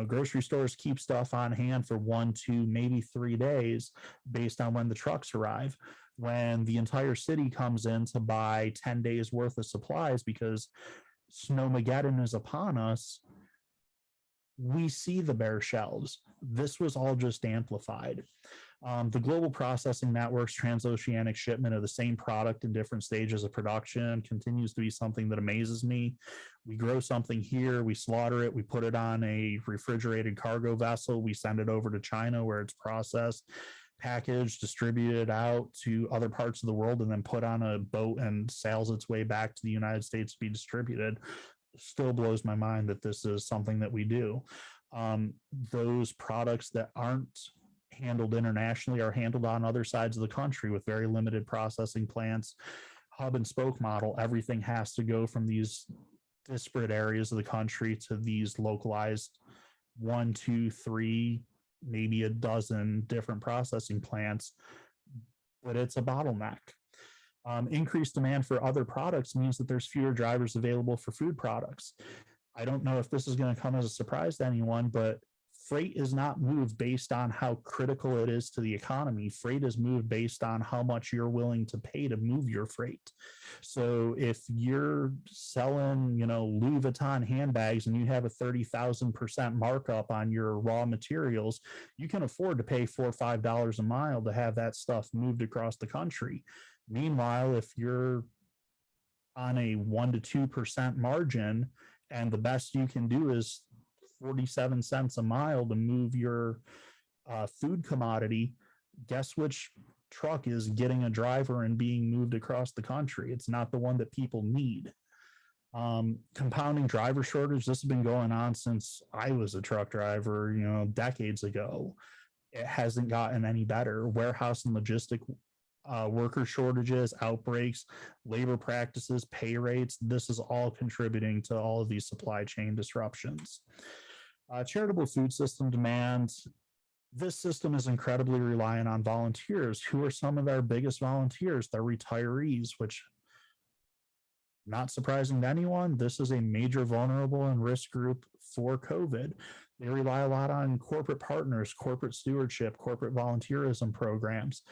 Grocery stores keep stuff on hand for 1, 2, maybe 3 days based on when the trucks arrive. When the entire city comes in to buy 10 days worth of supplies because Snowmageddon is upon us, we see the bare shelves. This was all just amplified. The global processing network's transoceanic shipment of the same product in different stages of production continues to be something that amazes me. We grow something here, we slaughter it, we put it on a refrigerated cargo vessel, we send it over to China where it's processed, packaged, distributed out to other parts of the world, and then put on a boat and sails its way back to the United States to be distributed. Still blows my mind that this is something that we do. Those products that aren't handled internationally are handled on other sides of the country with very limited processing plants, hub and spoke model. Everything has to go from these disparate areas of the country to these localized 1, 2, 3, maybe a dozen different processing plants, but it's a bottleneck. Increased demand for other products means that there's fewer drivers available for food products. I don't know if this is going to come as a surprise to anyone, but freight is not moved based on how critical it is to the economy. Freight is moved based on how much you're willing to pay to move your freight. So if you're selling, Louis Vuitton handbags and you have a 30,000% markup on your raw materials, you can afford to pay $4 or $5 a mile to have that stuff moved across the country. Meanwhile, if you're on a 1 to 2% margin and the best you can do is 47 cents a mile to move your food commodity, guess which truck is getting a driver and being moved across the country? It's not the one that people need. Compounding driver shortage, this has been going on since I was a truck driver, decades ago. It hasn't gotten any better. Warehouse and logistic worker shortages, outbreaks, labor practices, pay rates, this is all contributing to all of these supply chain disruptions. Charitable food system demands. This system is incredibly reliant on volunteers. Who are some of our biggest volunteers? They're retirees, which, not surprising to anyone, this is a major vulnerable and risk group for COVID. They rely a lot on corporate partners, corporate stewardship, corporate volunteerism programs.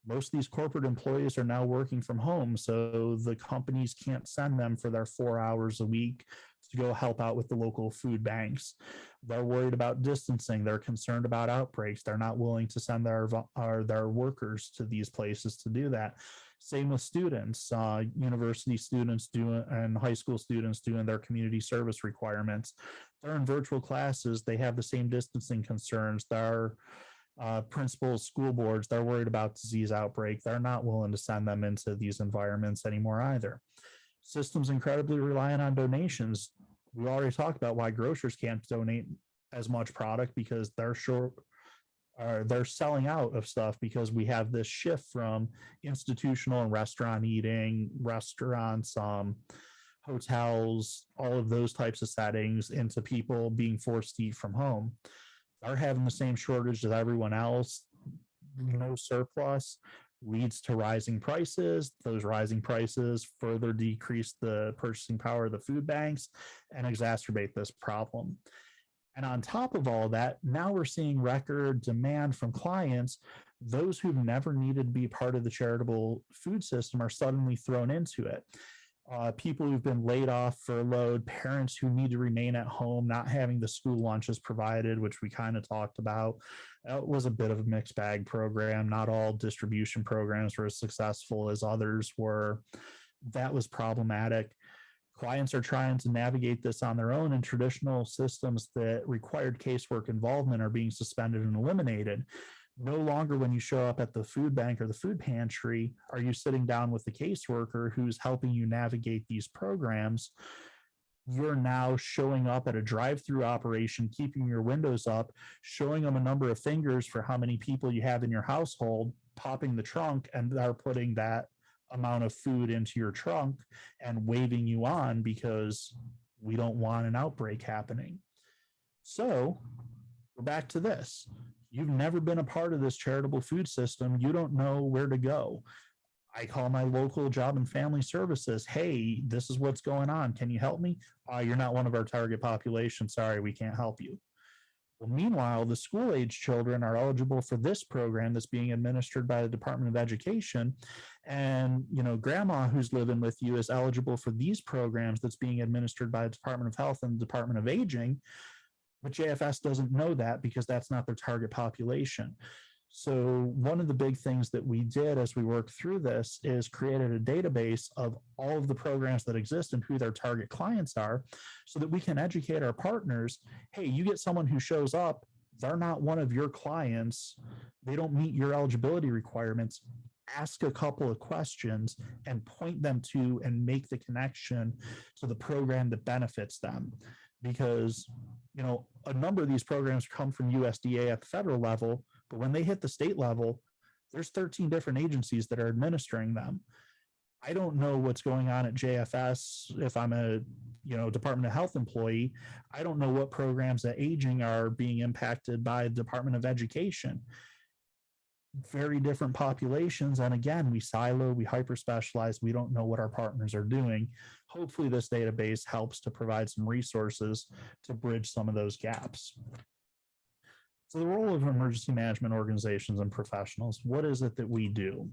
Most of these corporate employees are now working from home, so the companies can't send them for their 4 hours a week to go help out with the local food banks. They're worried about distancing. They're concerned about outbreaks. They're not willing to send their workers to these places to do that. Same with students, university students and high school students doing their community service requirements. They're in virtual classes. They have the same distancing concerns. They're principals, school boards, they're worried about disease outbreak. They're not willing to send them into these environments anymore either. Systems incredibly reliant on donations. We already talked about why grocers can't donate as much product because they're short, or they're selling out of stuff because we have this shift from institutional and restaurant eating, restaurants, hotels, all of those types of settings into people being forced to eat from home. Are having the same shortage as everyone else. No surplus leads to rising prices. Those rising prices further decrease the purchasing power of the food banks and exacerbate this problem. And on top of all that, now we're seeing record demand from clients. Those who've never needed to be part of the charitable food system are suddenly thrown into it. People who've been laid off, furloughed, parents who need to remain at home, not having the school lunches provided, which we kind of talked about. It was a bit of a mixed bag program. Not all distribution programs were as successful as others were. That was problematic. Clients are trying to navigate this on their own, and traditional systems that required casework involvement are being suspended and eliminated. No longer, when you show up at the food bank or the food pantry, are you sitting down with the caseworker who's helping you navigate these programs. You're now showing up at a drive-through operation, keeping your windows up, showing them a number of fingers for how many people you have in your household, popping the trunk, and they're putting that amount of food into your trunk and waving you on because we don't want an outbreak happening. So we're back to this. You've never been a part of this charitable food system. You don't know where to go. I call my local job and family services. Hey, this is what's going on. Can you help me? You're not one of our target population. Sorry, we can't help you. Well, meanwhile, the school age children are eligible for this program that's being administered by the Department of Education. And, grandma who's living with you is eligible for these programs that's being administered by the Department of Health and the Department of Aging. But JFS doesn't know that because that's not their target population. So one of the big things that we did as we worked through this is created a database of all of the programs that exist and who their target clients are so that we can educate our partners. Hey, you get someone who shows up, they're not one of your clients. They don't meet your eligibility requirements. Ask a couple of questions and point them to and make the connection to the program that benefits them. Because, a number of these programs come from USDA at the federal level, but when they hit the state level, there's 13 different agencies that are administering them. I don't know what's going on at JFS if I'm a Department of Health employee. I don't know what programs at aging are being impacted by the Department of Education. Very different populations. And again, we silo, we hyper specialize. We don't know what our partners are doing. Hopefully this database helps to provide some resources to bridge some of those gaps. So the role of emergency management organizations and professionals, what is it that we do?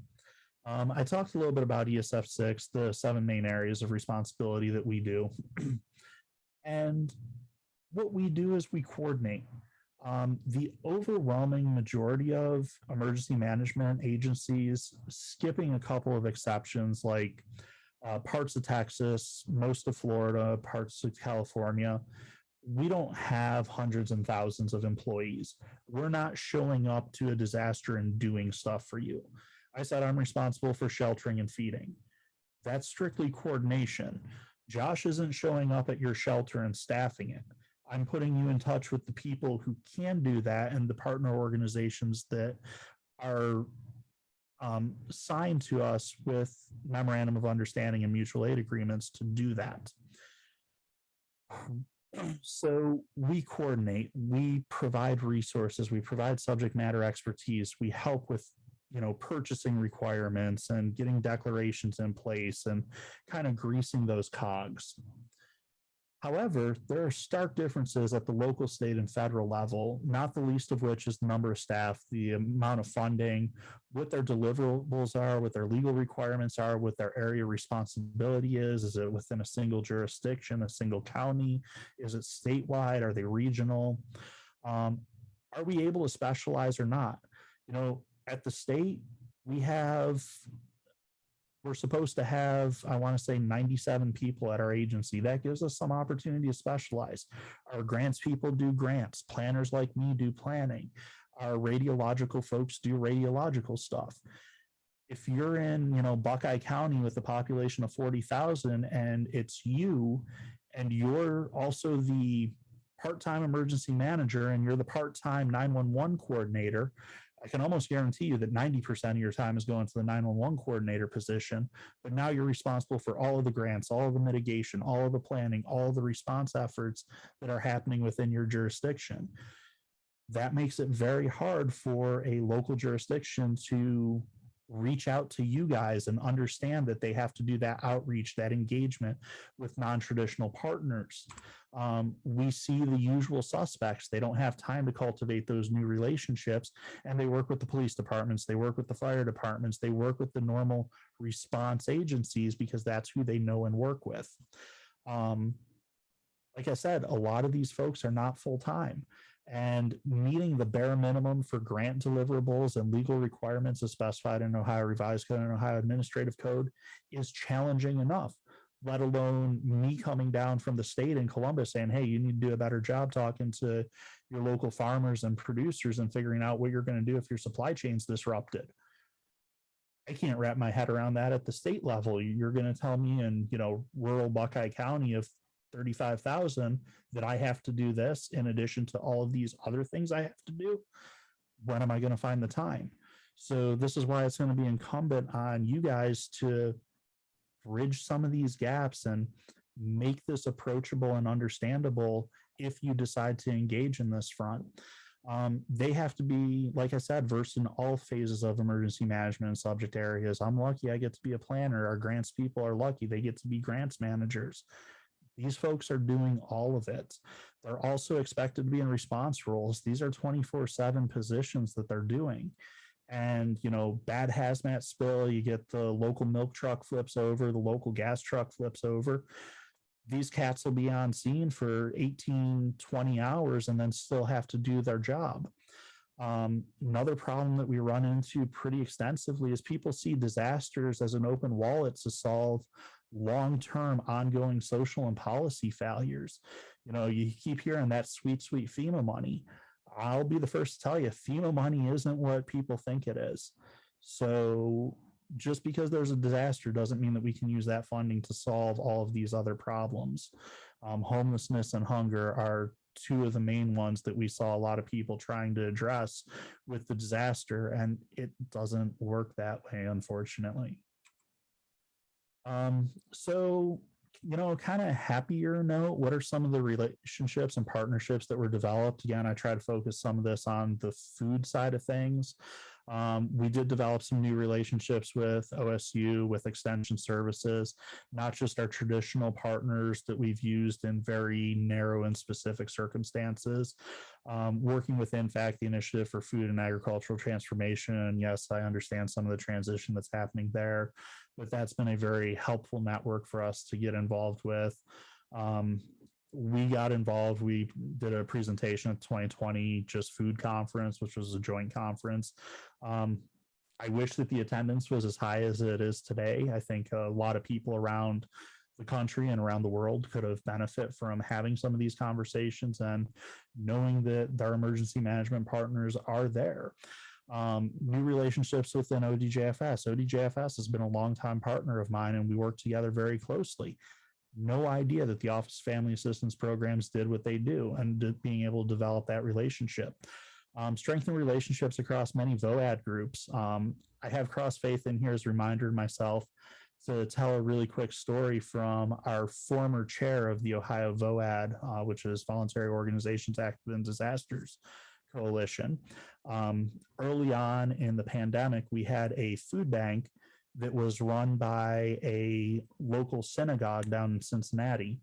I talked a little bit about ESF 6, the 7 main areas of responsibility that we do. And what we do is we coordinate. The overwhelming majority of emergency management agencies, skipping a couple of exceptions like parts of Texas, most of Florida, parts of California, we don't have hundreds and thousands of employees. We're not showing up to a disaster and doing stuff for you. I said I'm responsible for sheltering and feeding. That's strictly coordination. Josh isn't showing up at your shelter and staffing it. I'm putting you in touch with the people who can do that and the partner organizations that are signed to us with memorandum of understanding and mutual aid agreements to do that. So we coordinate, we provide resources, we provide subject matter expertise, we help with purchasing requirements and getting declarations in place and kind of greasing those cogs. However, there are stark differences at the local, state, and federal level, not the least of which is the number of staff, the amount of funding, what their deliverables are, what their legal requirements are, what their area responsibility is. Is it within a single jurisdiction, a single county? Is it statewide? Are they regional? Are we able to specialize or not? At the state, we're supposed to have, I want to say 97 people at our agency. That gives us some opportunity to specialize. Our grants people do grants. Planners like me do planning. Our radiological folks do radiological stuff. If you're in, Buckeye County with a population of 40,000 and it's you, and you're also the part-time emergency manager and you're the part-time 911 coordinator, I can almost guarantee you that 90% of your time is going to the 911 coordinator position, but now you're responsible for all of the grants, all of the mitigation, all of the planning, all of the response efforts that are happening within your jurisdiction. That makes it very hard for a local jurisdiction to reach out to you guys and understand that they have to do that outreach, that engagement with non-traditional partners. We see the usual suspects. They don't have time to cultivate those new relationships, and they work with the police departments, they work with the fire departments, they work with the normal response agencies because that's who they know and work with. Like I said, a lot of these folks are not full-time, and meeting the bare minimum for grant deliverables and legal requirements as specified in Ohio Revised Code and Ohio Administrative Code is challenging enough. let alone me coming down from the state in Columbus saying, hey, you need to do a better job talking to your local farmers and producers and figuring out what you're going to do if your supply chain's disrupted. I can't wrap my head around that at the state level. You're going to tell me in, rural Buckeye County of 35,000 that I have to do this in addition to all of these other things I have to do. When am I going to find the time? So this is why it's going to be incumbent on you guys to bridge some of these gaps and make this approachable and understandable if you decide to engage in this front. They have to be, like I said, versed in all phases of emergency management and subject areas. I'm lucky I get to be a planner. Our grants people are lucky they get to be grants managers. These folks are doing all of it. They're also expected to be in response roles. These are 24/7 positions that they're doing. And, bad hazmat spill, you get the local milk truck flips over, the local gas truck flips over. These cats will be on scene for 18, 20 hours and then still have to do their job. Another problem that we run into pretty extensively is people see disasters as an open wallet to solve long-term ongoing social and policy failures. You keep hearing that sweet, sweet FEMA money. I'll be the first to tell you, FEMA money isn't what people think it is. So just because there's a disaster doesn't mean that we can use that funding to solve all of these other problems. Homelessness and hunger are two of the main ones that we saw a lot of people trying to address with the disaster, and it doesn't work that way, unfortunately. So, kind of happier note, what are some of the relationships and partnerships that were developed? Again, I try to focus some of this on the food side of things. We did develop some new relationships with OSU, with Extension Services, not just our traditional partners that we've used in very narrow and specific circumstances. Working with, in fact, the Initiative for Food and Agricultural Transformation. And yes, I understand some of the transition that's happening there, but that's been a very helpful network for us to get involved with. We got involved. We did a presentation at 2020 Just Food Conference, which was a joint conference. I wish that the attendance was as high as it is today. I think a lot of people around the country and around the world could have benefit from having some of these conversations and knowing that their emergency management partners are there. New relationships within ODJFS. ODJFS has been a longtime partner of mine, and we work together very closely. No idea that the Office of Family Assistance Programs did what they do, and being able to develop that relationship. Strengthen relationships across many VOAD groups. I have Cross Faith in here as a reminder to myself to tell a really quick story from our former chair of the Ohio VOAD, which is Voluntary Organizations Active in Disasters Coalition. Early on in the pandemic, we had a food bank that was run by a local synagogue down in Cincinnati,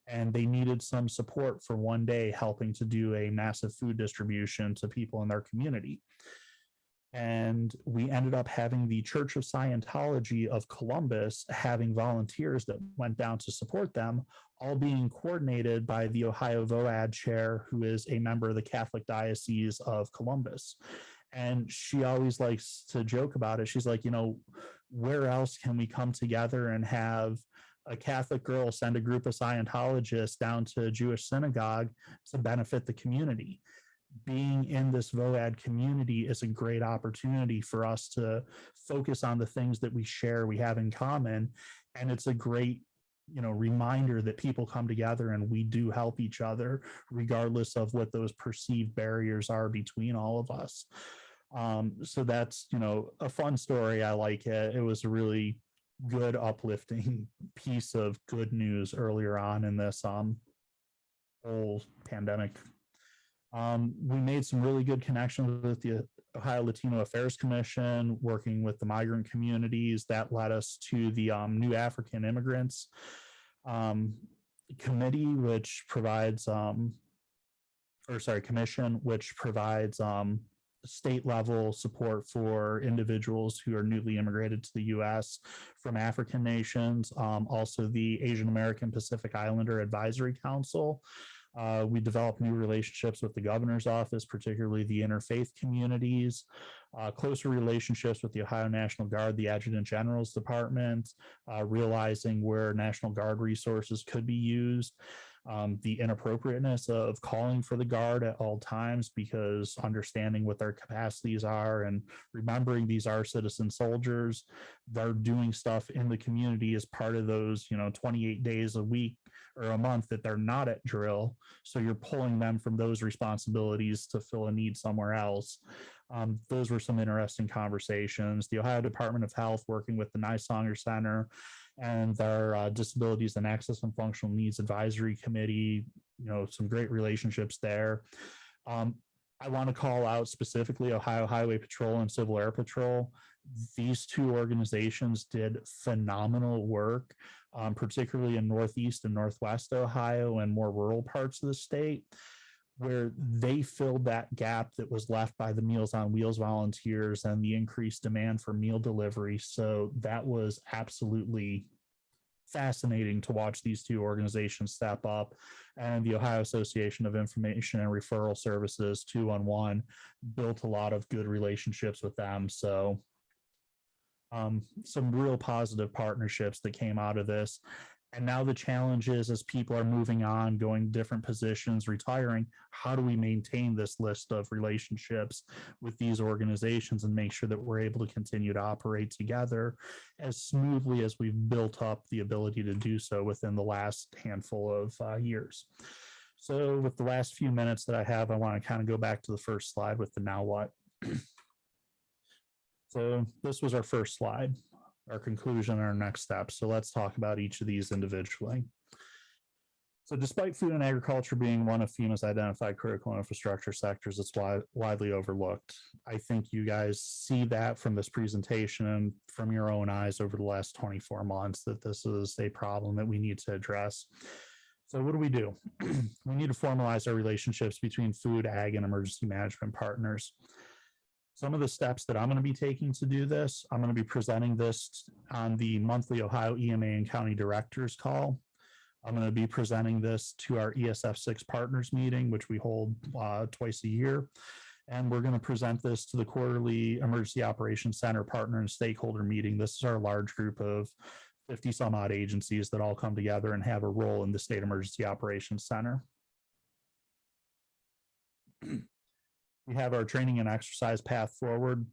and they needed some support for one day helping to do a massive food distribution to people in their community. And we ended up having the Church of Scientology of Columbus having volunteers that went down to support them, all being coordinated by the Ohio VOAD chair, who is a member of the Catholic Diocese of Columbus. And she always likes to joke about it. She's like, where else can we come together and have a Catholic girl send a group of Scientologists down to a Jewish synagogue to benefit the community? Being in this VOAD community is a great opportunity for us to focus on the things that we share, we have in common. And it's a great, reminder that people come together and we do help each other, regardless of what those perceived barriers are between all of us. So that's, a fun story. I like it. It was a really good, uplifting piece of good news earlier on in this whole pandemic. We made some really good connections with the Ohio Latino Affairs Commission, working with the migrant communities. That led us to the New African Immigrants Committee, which provides, commission, which provides state level support for individuals who are newly immigrated to the U.S. from African nations. Also, the Asian American Pacific Islander Advisory Council. We developed new relationships with the governor's office, particularly the interfaith communities, closer relationships with the Ohio National Guard, the Adjutant General's Department, realizing where National Guard resources could be used. The inappropriateness of calling for the Guard at all times, because understanding what their capacities are and remembering these are citizen soldiers, they're doing stuff in the community as part of those, 28 days a week or a month that they're not at drill. So you're pulling them from those responsibilities to fill a need somewhere else. Those were some interesting conversations. The Ohio Department of Health working with the Nysonger Center and their Disabilities and Access and Functional Needs Advisory Committee, some great relationships there. I want to call out specifically Ohio Highway Patrol and Civil Air Patrol. These two organizations did phenomenal work, particularly in Northeast and Northwest Ohio and more rural parts of the state, where they filled that gap that was left by the Meals on Wheels volunteers and the increased demand for meal delivery. So that was absolutely fascinating to watch these two organizations step up. And the Ohio Association of Information and Referral Services, 211, built a lot of good relationships with them. So some real positive partnerships that came out of this. And now the challenge is, as people are moving on, going different positions, retiring, how do we maintain this list of relationships with these organizations and make sure that we're able to continue to operate together as smoothly as we've built up the ability to do so within the last handful of years. So with the last few minutes that I have, I want to kind of go back to the first slide with the now what. So this was our first slide, our conclusion, and our next steps. So let's talk about each of these individually. So despite food and agriculture being one of FEMA's identified critical infrastructure sectors, it's widely overlooked. I think you guys see that from this presentation and from your own eyes over the last 24 months that this is a problem that we need to address. So what do? We need to formalize our relationships between food, ag, and emergency management partners. Some of the steps that I'm going to be taking to do this, I'm going to be presenting this on the monthly Ohio EMA and County Directors call. I'm going to be presenting this to our ESF6 partners meeting, which we hold twice a year. And we're going to present this to the quarterly Emergency Operations Center partner and stakeholder meeting. This is our large group of 50 some odd agencies that all come together and have a role in the State Emergency Operations Center. We have our training and exercise path forward.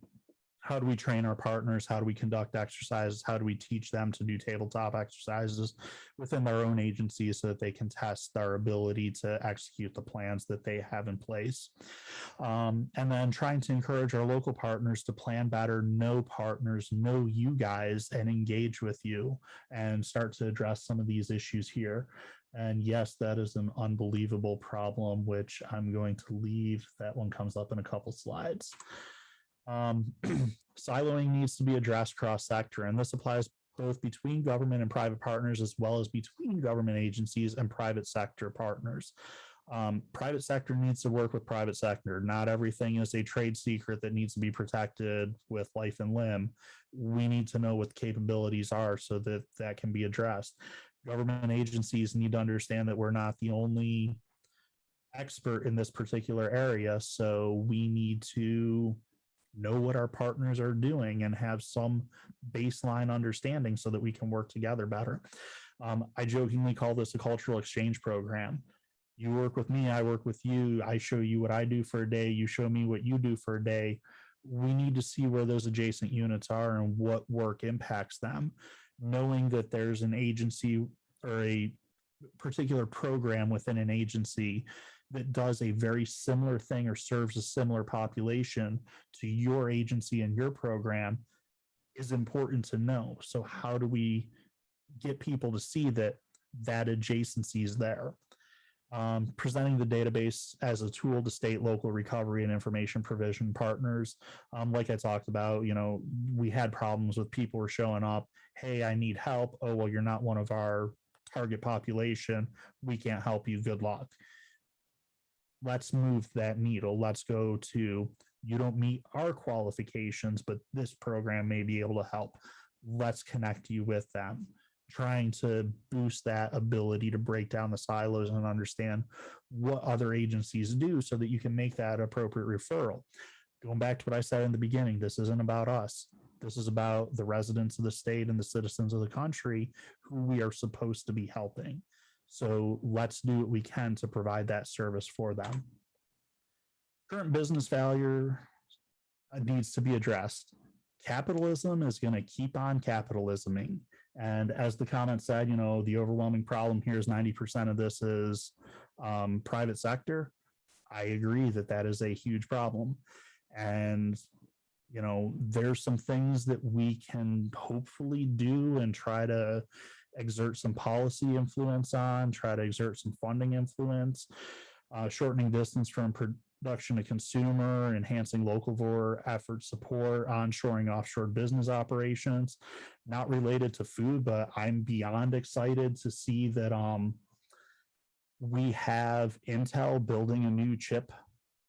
How do we train our partners? How do we conduct exercises? How do we teach them to do tabletop exercises within their own agencies so that they can test their ability to execute the plans that they have in place? And then trying to encourage our local partners to plan better, know partners, know you guys, and engage with you and start to address some of these issues here. And yes, that is an unbelievable problem, which I'm going to leave. That one comes up in a couple slides. Siloing needs to be addressed cross-sector, and this applies both between government and private partners, as well as between government agencies and private sector partners. Private sector needs to work with private sector. Not everything is a trade secret that needs to be protected with life and limb. We need to know what the capabilities are so that that can be addressed. Government agencies need to understand that we're not the only expert in this particular area, so we need to know what our partners are doing and have some baseline understanding so that we can work together better. I jokingly call this a cultural exchange program. You work with me, I work with you, I show you what I do for a day, you show me what you do for a day. We need to see where those adjacent units are and what work impacts them. Knowing that there's an agency or a particular program within an agency that does a very similar thing or serves a similar population to your agency and your program is important to know. So how do we get people to see that that adjacency is there? Presenting the database as a tool to state, local recovery and information provision partners. Like I talked about, we had problems with people were showing up. Hey, I need help. Oh, well, you're not one of our target population. We can't help you. Good luck. Let's move that needle. Let's go to, you don't meet our qualifications, but this program may be able to help. Let's connect you with them. trying to boost that ability to break down the silos and understand what other agencies do so that you can make that appropriate referral. Going back to what I said in the beginning, this isn't about us. This is about the residents of the state and the citizens of the country who we are supposed to be helping. So let's do what we can to provide that service for them. Current business failure needs to be addressed. Capitalism is going to keep on capitalisming. And as the comment said, you know, the overwhelming problem here is 90% of this is private sector. I agree that that is a huge problem. And, you know, there's some things that we can hopefully do and try to exert some policy influence on, try to exert some funding influence, shortening distance from production to consumer, enhancing locavore effort support, onshoring offshore business operations, not related to food, but I'm beyond excited to see that we have Intel building a new chip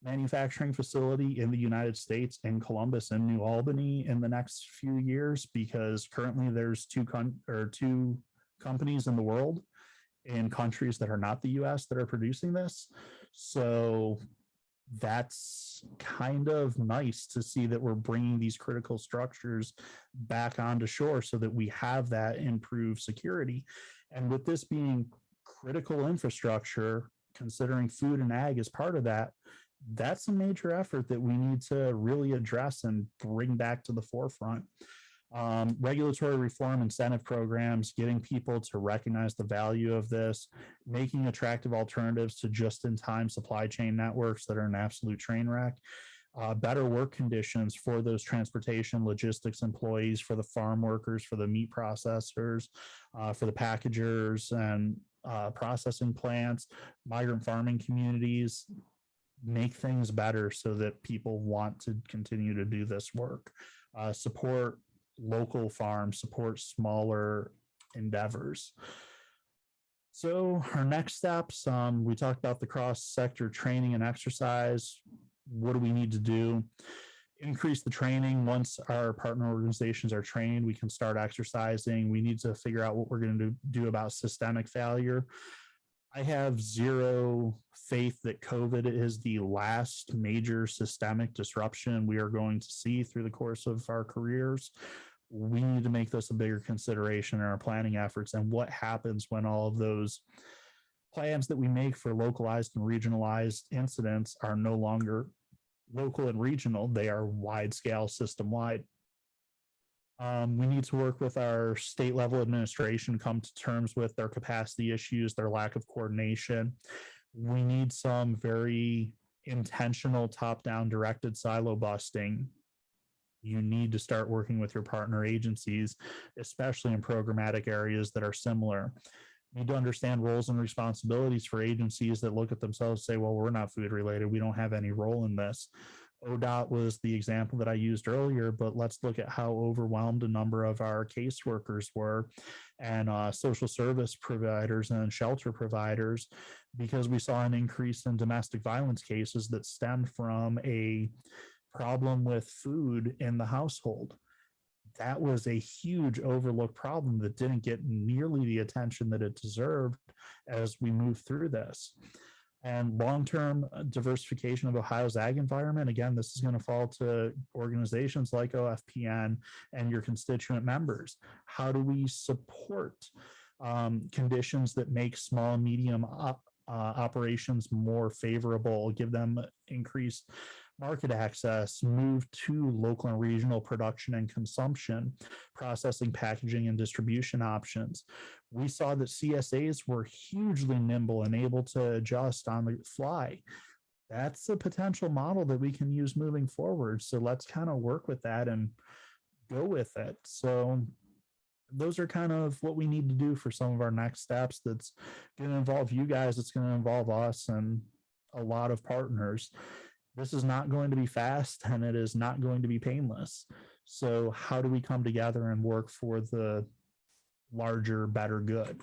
manufacturing facility in the United States, in Columbus and New Albany, in the next few years, because currently there's two companies in the world in countries that are not the US that are producing this. So that's kind of nice to see that we're bringing these critical structures back onto shore so that we have that improved security. And with this being critical infrastructure, considering food and ag is part of that, that's a major effort that we need to really address and bring back to the forefront. Regulatory reform, incentive programs, getting people to recognize the value of this, making attractive alternatives to just-in-time supply chain networks that are an absolute train wreck, better work conditions for those transportation logistics employees, for the farm workers, for the meat processors, for the packagers and processing plants, migrant farming communities. Make things better so that people want to continue to do this work. Support local farms, support smaller endeavors. So our next steps, we talked about the cross-sector training and exercise. What do we need to do? Increase the training. Once our partner organizations are trained, we can start exercising. We need to figure out what we're going to do about systemic failure. I have zero faith that COVID is the last major systemic disruption we are going to see through the course of our careers. We need to make this a bigger consideration in our planning efforts, and what happens when all of those plans that we make for localized and regionalized incidents are no longer local and regional, they are wide scale, system wide. We need to work with our state level administration, come to terms with their capacity issues, their lack of coordination. We need some very intentional top-down directed silo busting. You need to start working with your partner agencies, especially in programmatic areas that are similar. You need to understand roles and responsibilities for agencies that look at themselves and say, well, we're not food related. We don't have any role in this. ODOT was the example that I used earlier, but let's look at how overwhelmed a number of our caseworkers were and social service providers and shelter providers, because we saw an increase in domestic violence cases that stemmed from a problem with food in the household. That was a huge overlooked problem that didn't get nearly the attention that it deserved as we move through this. And long-term diversification of Ohio's ag environment. Again, this is going to fall to organizations like OFPN and your constituent members. How do we support conditions that make small, medium operations more favorable, give them increased market access, move to local and regional production and consumption, processing, packaging, and distribution options? We saw that CSAs were hugely nimble and able to adjust on the fly. That's a potential model that we can use moving forward. So let's kind of work with that and go with it. So those are kind of what we need to do for some of our next steps. That's going to involve you guys. It's going to involve us and a lot of partners. This is not going to be fast, and it is not going to be painless. So how do we come together and work for the larger, better good?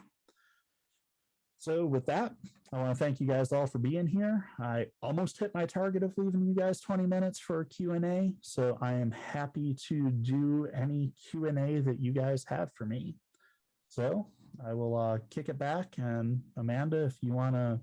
So with that, I want to thank you guys all for being here. I almost hit my target of leaving you guys 20 minutes for Q&A. So I am happy to do any Q&A that you guys have for me. So I will kick it back, and Amanda, if you want to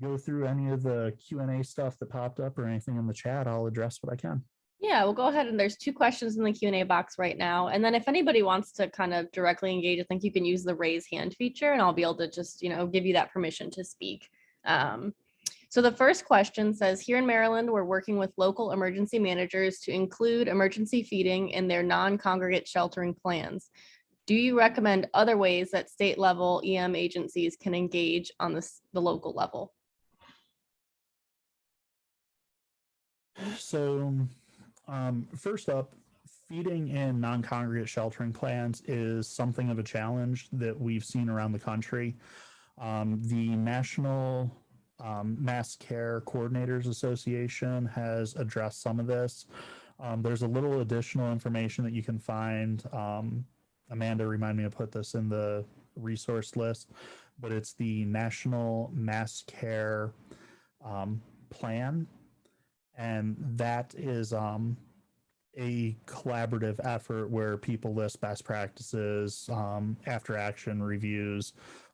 go through any of the Q&A stuff that popped up or anything in the chat, I'll address what I can. Yeah, we'll go ahead, and there's 2 questions in the Q&A box right now. And then if anybody wants to kind of directly engage, I think you can use the raise hand feature, and I'll be able to just, give you that permission to speak. So the first question says, here in Maryland, we're working with local emergency managers to include emergency feeding in their non-congregate sheltering plans. Do you recommend other ways that state level EM agencies can engage on the local level? So first up, feeding in non-congregate sheltering plans is something of a challenge that we've seen around the country. The National Mass Care Coordinators Association has addressed some of this. There's a little additional information that you can find. Amanda, remind me to put this in the resource list, but it's the National Mass Care Plan, and that is a collaborative effort where people list best practices, after action reviews,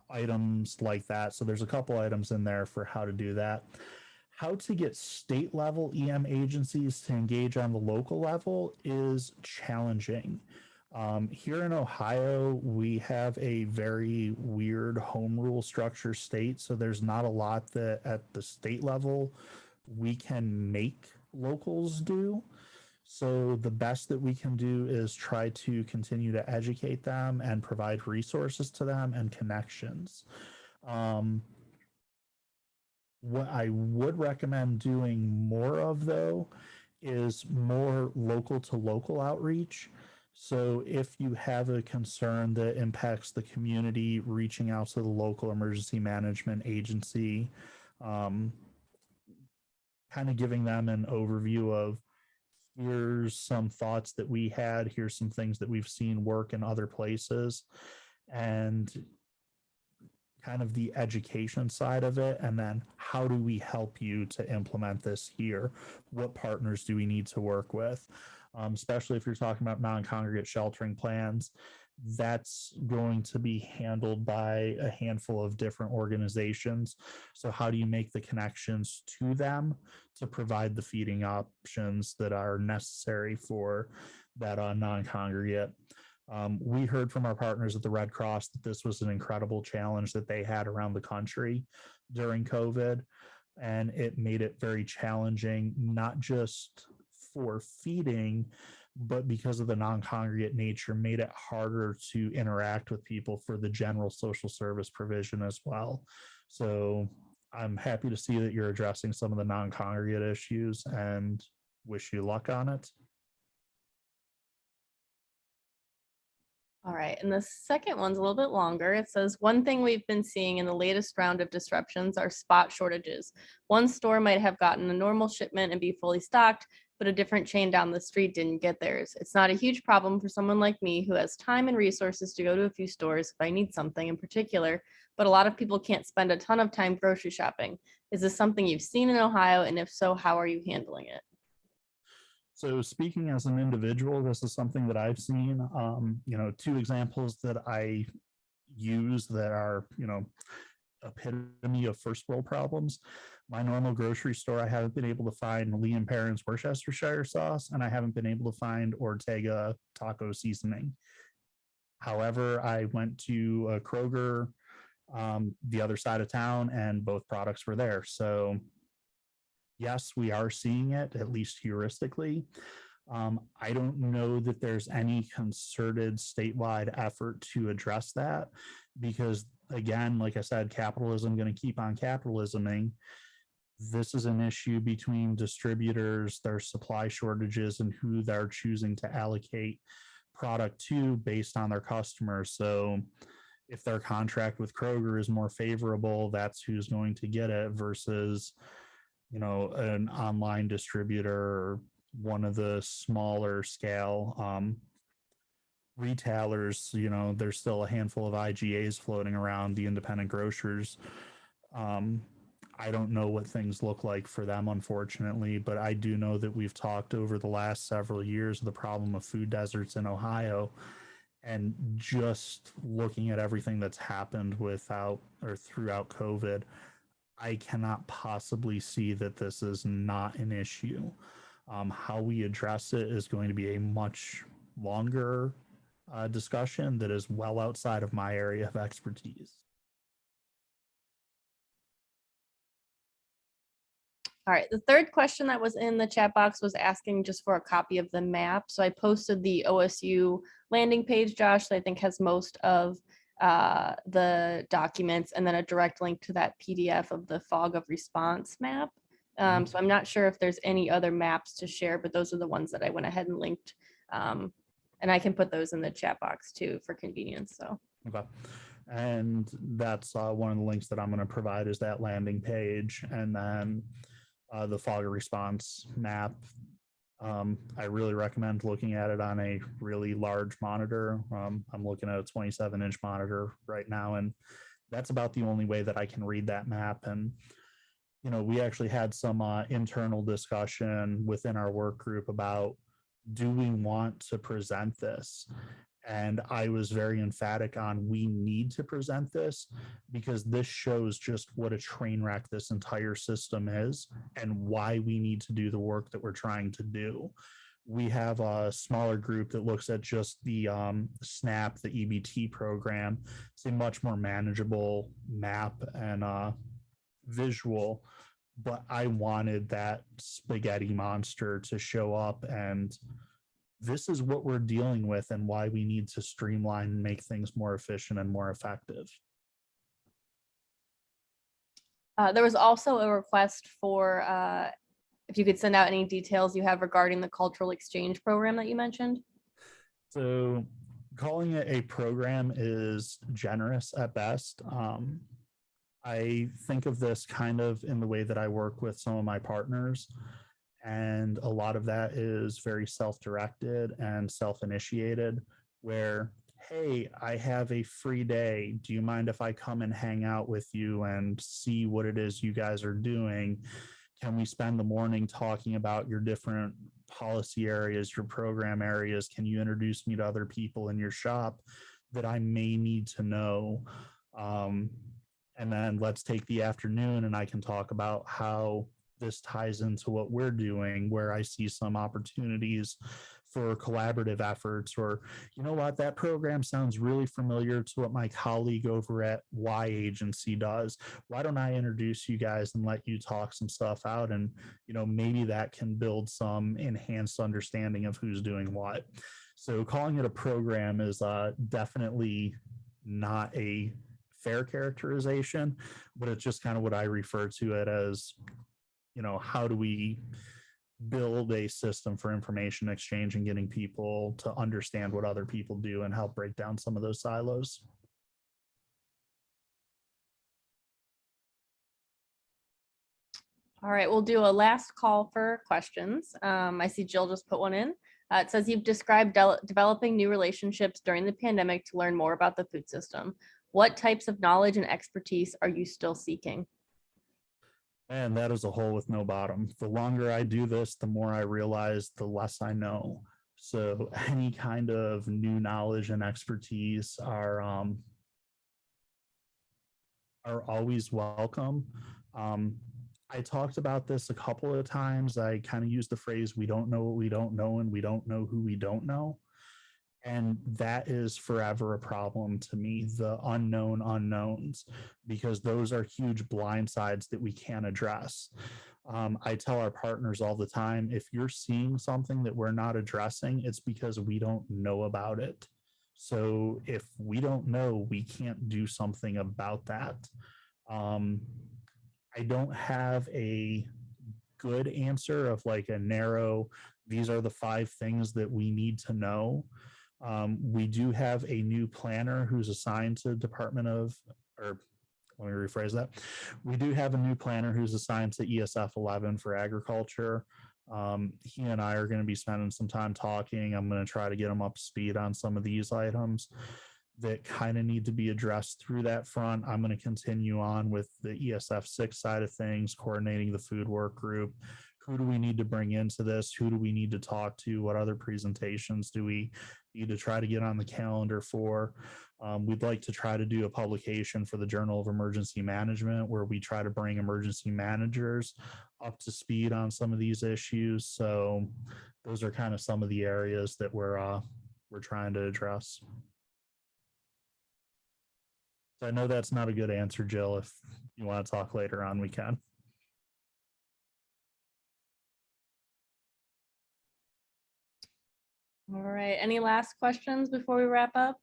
items like that. So there's a couple items in there for how to do that. How to get state level EM agencies to engage on the local level is challenging. Here in Ohio, we have a very weird home rule structure state, so there's not a lot that at the state level we can make locals do. So the best that we can do is try to continue to educate them and provide resources to them and connections. What I would recommend doing more of, though, is more local to local outreach. So if you have a concern that impacts the community, reaching out to the local emergency management agency, kind of giving them an overview of, here's some thoughts that we had, here's some things that we've seen work in other places, and kind of the education side of it. And then how do we help you to implement this here? What partners do we need to work with? Especially if you're talking about non-congregate sheltering plans, that's going to be handled by a handful of different organizations. So how do you make the connections to them to provide the feeding options that are necessary for that non-congregate? We heard from our partners at the Red Cross that this was an incredible challenge that they had around the country during COVID, and it made it very challenging, not just for feeding, but because of the non-congregate nature, made it harder to interact with people for the general social service provision as well. So I'm happy to see that you're addressing some of the non-congregate issues, and wish you luck on it. All right, and the second one's a little bit longer. It says, one thing we've been seeing in the latest round of disruptions are spot shortages. One store might have gotten a normal shipment and be fully stocked, but a different chain down the street didn't get theirs. It's not a huge problem for someone like me who has time and resources to go to a few stores if I need something in particular, but a lot of people can't spend a ton of time grocery shopping. Is this something you've seen in Ohio? And if so, how are you handling it? So speaking as an individual, this is something that I've seen. Two examples that I use that are, epitome of first world problems. My normal grocery store, I haven't been able to find Lee and Perrin's Worcestershire sauce, and I haven't been able to find Ortega taco seasoning. However, I went to a Kroger the other side of town, and both products were there. So yes, we are seeing it, at least heuristically. I don't know that there's any concerted statewide effort to address that because, again, like I said, capitalism going to keep on capitalisming. This is an issue between distributors, their supply shortages, and who they're choosing to allocate product to based on their customers. So if their contract with Kroger is more favorable, that's who's going to get it versus an online distributor or one of the smaller scale retailers. There's still a handful of IGAs floating around, the independent grocers. I don't know what things look like for them, unfortunately, but I do know that we've talked over the last several years of the problem of food deserts in Ohio, And just looking at everything that's happened without or throughout COVID, I cannot possibly see that this is not an issue. How we address it is going to be a much longer discussion that is well outside of my area of expertise. All right. The third question that was in the chat box was asking just for a copy of the map. So I posted the OSU landing page, Josh, that I think has most of the documents, and then a direct link to that PDF of the fog of response map. So I'm not sure if there's any other maps to share, but those are the ones that I went ahead and linked. And I can put those in the chat box too for convenience. So. Okay. And that's one of the links that I'm going to provide is that landing page, and then the fog of response map. I really recommend looking at it on a really large monitor. I'm looking at a 27-inch monitor right now, and that's about the only way that I can read that map. And we actually had some internal discussion within our work group about, do we want to present this? And I was very emphatic on, we need to present this because this shows just what a train wreck this entire system is and why we need to do the work that we're trying to do. We have a smaller group that looks at just the SNAP, the EBT program. It's a much more manageable map and visual, but I wanted that spaghetti monster to show up, and this is what we're dealing with and why we need to streamline and make things more efficient and more effective. There was also a request for if you could send out any details you have regarding the cultural exchange program that you mentioned. So calling it a program is generous at best. I think of this kind of in the way that I work with some of my partners. And a lot of that is very self-directed and self-initiated, where, hey, I have a free day. Do you mind if I come and hang out with you and see what it is you guys are doing? Can we spend the morning talking about your different policy areas, your program areas? Can you introduce me to other people in your shop that I may need to know? And then let's take the afternoon and I can talk about how this ties into what we're doing, where I see some opportunities for collaborative efforts, or, you know what, that program sounds really familiar to what my colleague over at Y agency does. Why don't I introduce you guys and let you talk some stuff out? And, maybe that can build some enhanced understanding of who's doing what. So calling it a program is definitely not a fair characterization, but it's just kind of what I refer to it as. How do we build a system for information exchange and getting people to understand what other people do and help break down some of those silos? All right, we'll do a last call for questions. I see Jill just put one in. It says you've described developing new relationships during the pandemic to learn more about the food system. What types of knowledge and expertise are you still seeking? And that is a hole with no bottom. The longer I do this, the more I realize the less I know. So any kind of new knowledge and expertise are always welcome. I talked about this a couple of times. I kind of used the phrase, we don't know what we don't know, and we don't know who we don't know. And that is forever a problem to me, the unknown unknowns, because those are huge blind sides that we can't address. I tell our partners all the time, if you're seeing something that we're not addressing, it's because we don't know about it. So if we don't know, we can't do something about that. I don't have a good answer of like a narrow, these are the 5 things that we need to know. We do have a new planner who's assigned to Department of, or let me rephrase that. We do have a new planner who's assigned to ESF 11 for agriculture. He and I are going to be spending some time talking. I'm going to try to get him up to speed on some of these items that kind of need to be addressed through that front. I'm going to continue on with the ESF 6 side of things, coordinating the food work group, who do we need to bring into this? Who do we need to talk to? What other presentations do we need to try to get on the calendar for? We'd like to try to do a publication for the Journal of Emergency Management where we try to bring emergency managers up to speed on some of these issues. So those are kind of some of the areas that we're trying to address. So I know that's not a good answer, Jill. If you want to talk later on, we can. All right. Any last questions before we wrap up?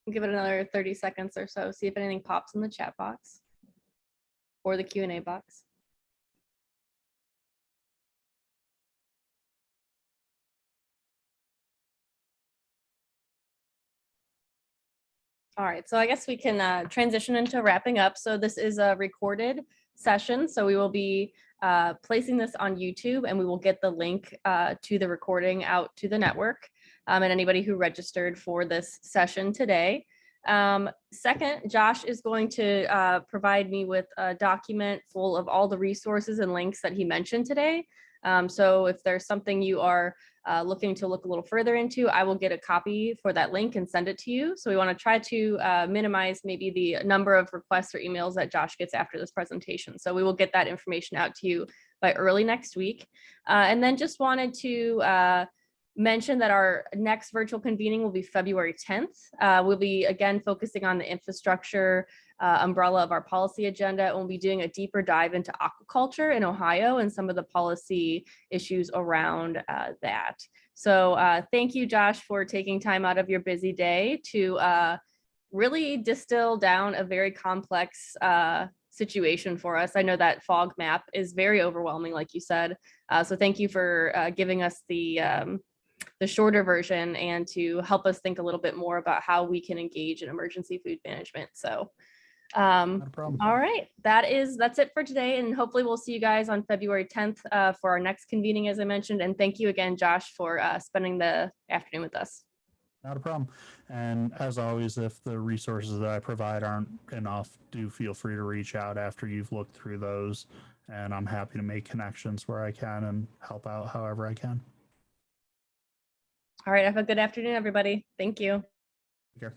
We'll give it another 30 seconds or so. See if anything pops in the chat box or the Q&A box. All right, so I guess we can transition into wrapping up. So this is a recorded session. So we will be placing this on YouTube, and we will get the link to the recording out to the network and anybody who registered for this session today. Second, Josh is going to provide me with a document full of all the resources and links that he mentioned today. So if there's something you are looking to look a little further into, I will get a copy for that link and send it to you. So we want to try to minimize maybe the number of requests or emails that Josh gets after this presentation. So we will get that information out to you by early next week. And then just wanted to mention that our next virtual convening will be February 10th. We'll be again focusing on the infrastructure umbrella of our policy agenda, and we'll be doing a deeper dive into aquaculture in Ohio and some of the policy issues around that. So thank you, Josh, for taking time out of your busy day to really distill down a very complex situation for us. I know that fog map is very overwhelming, like you said. So thank you for giving us the shorter version and to help us think a little bit more about how we can engage in emergency food management. So Not a problem. all right, that's it for today, and hopefully we'll see you guys on February 10th for our next convening, as I mentioned. And thank you again, Josh, for spending the afternoon with us. Not a problem. And as always, if the resources that I provide aren't enough, do feel free to reach out after you've looked through those. And I'm happy to make connections where I can and help out however I can. All right, have a good afternoon, everybody. Thank you. Take care.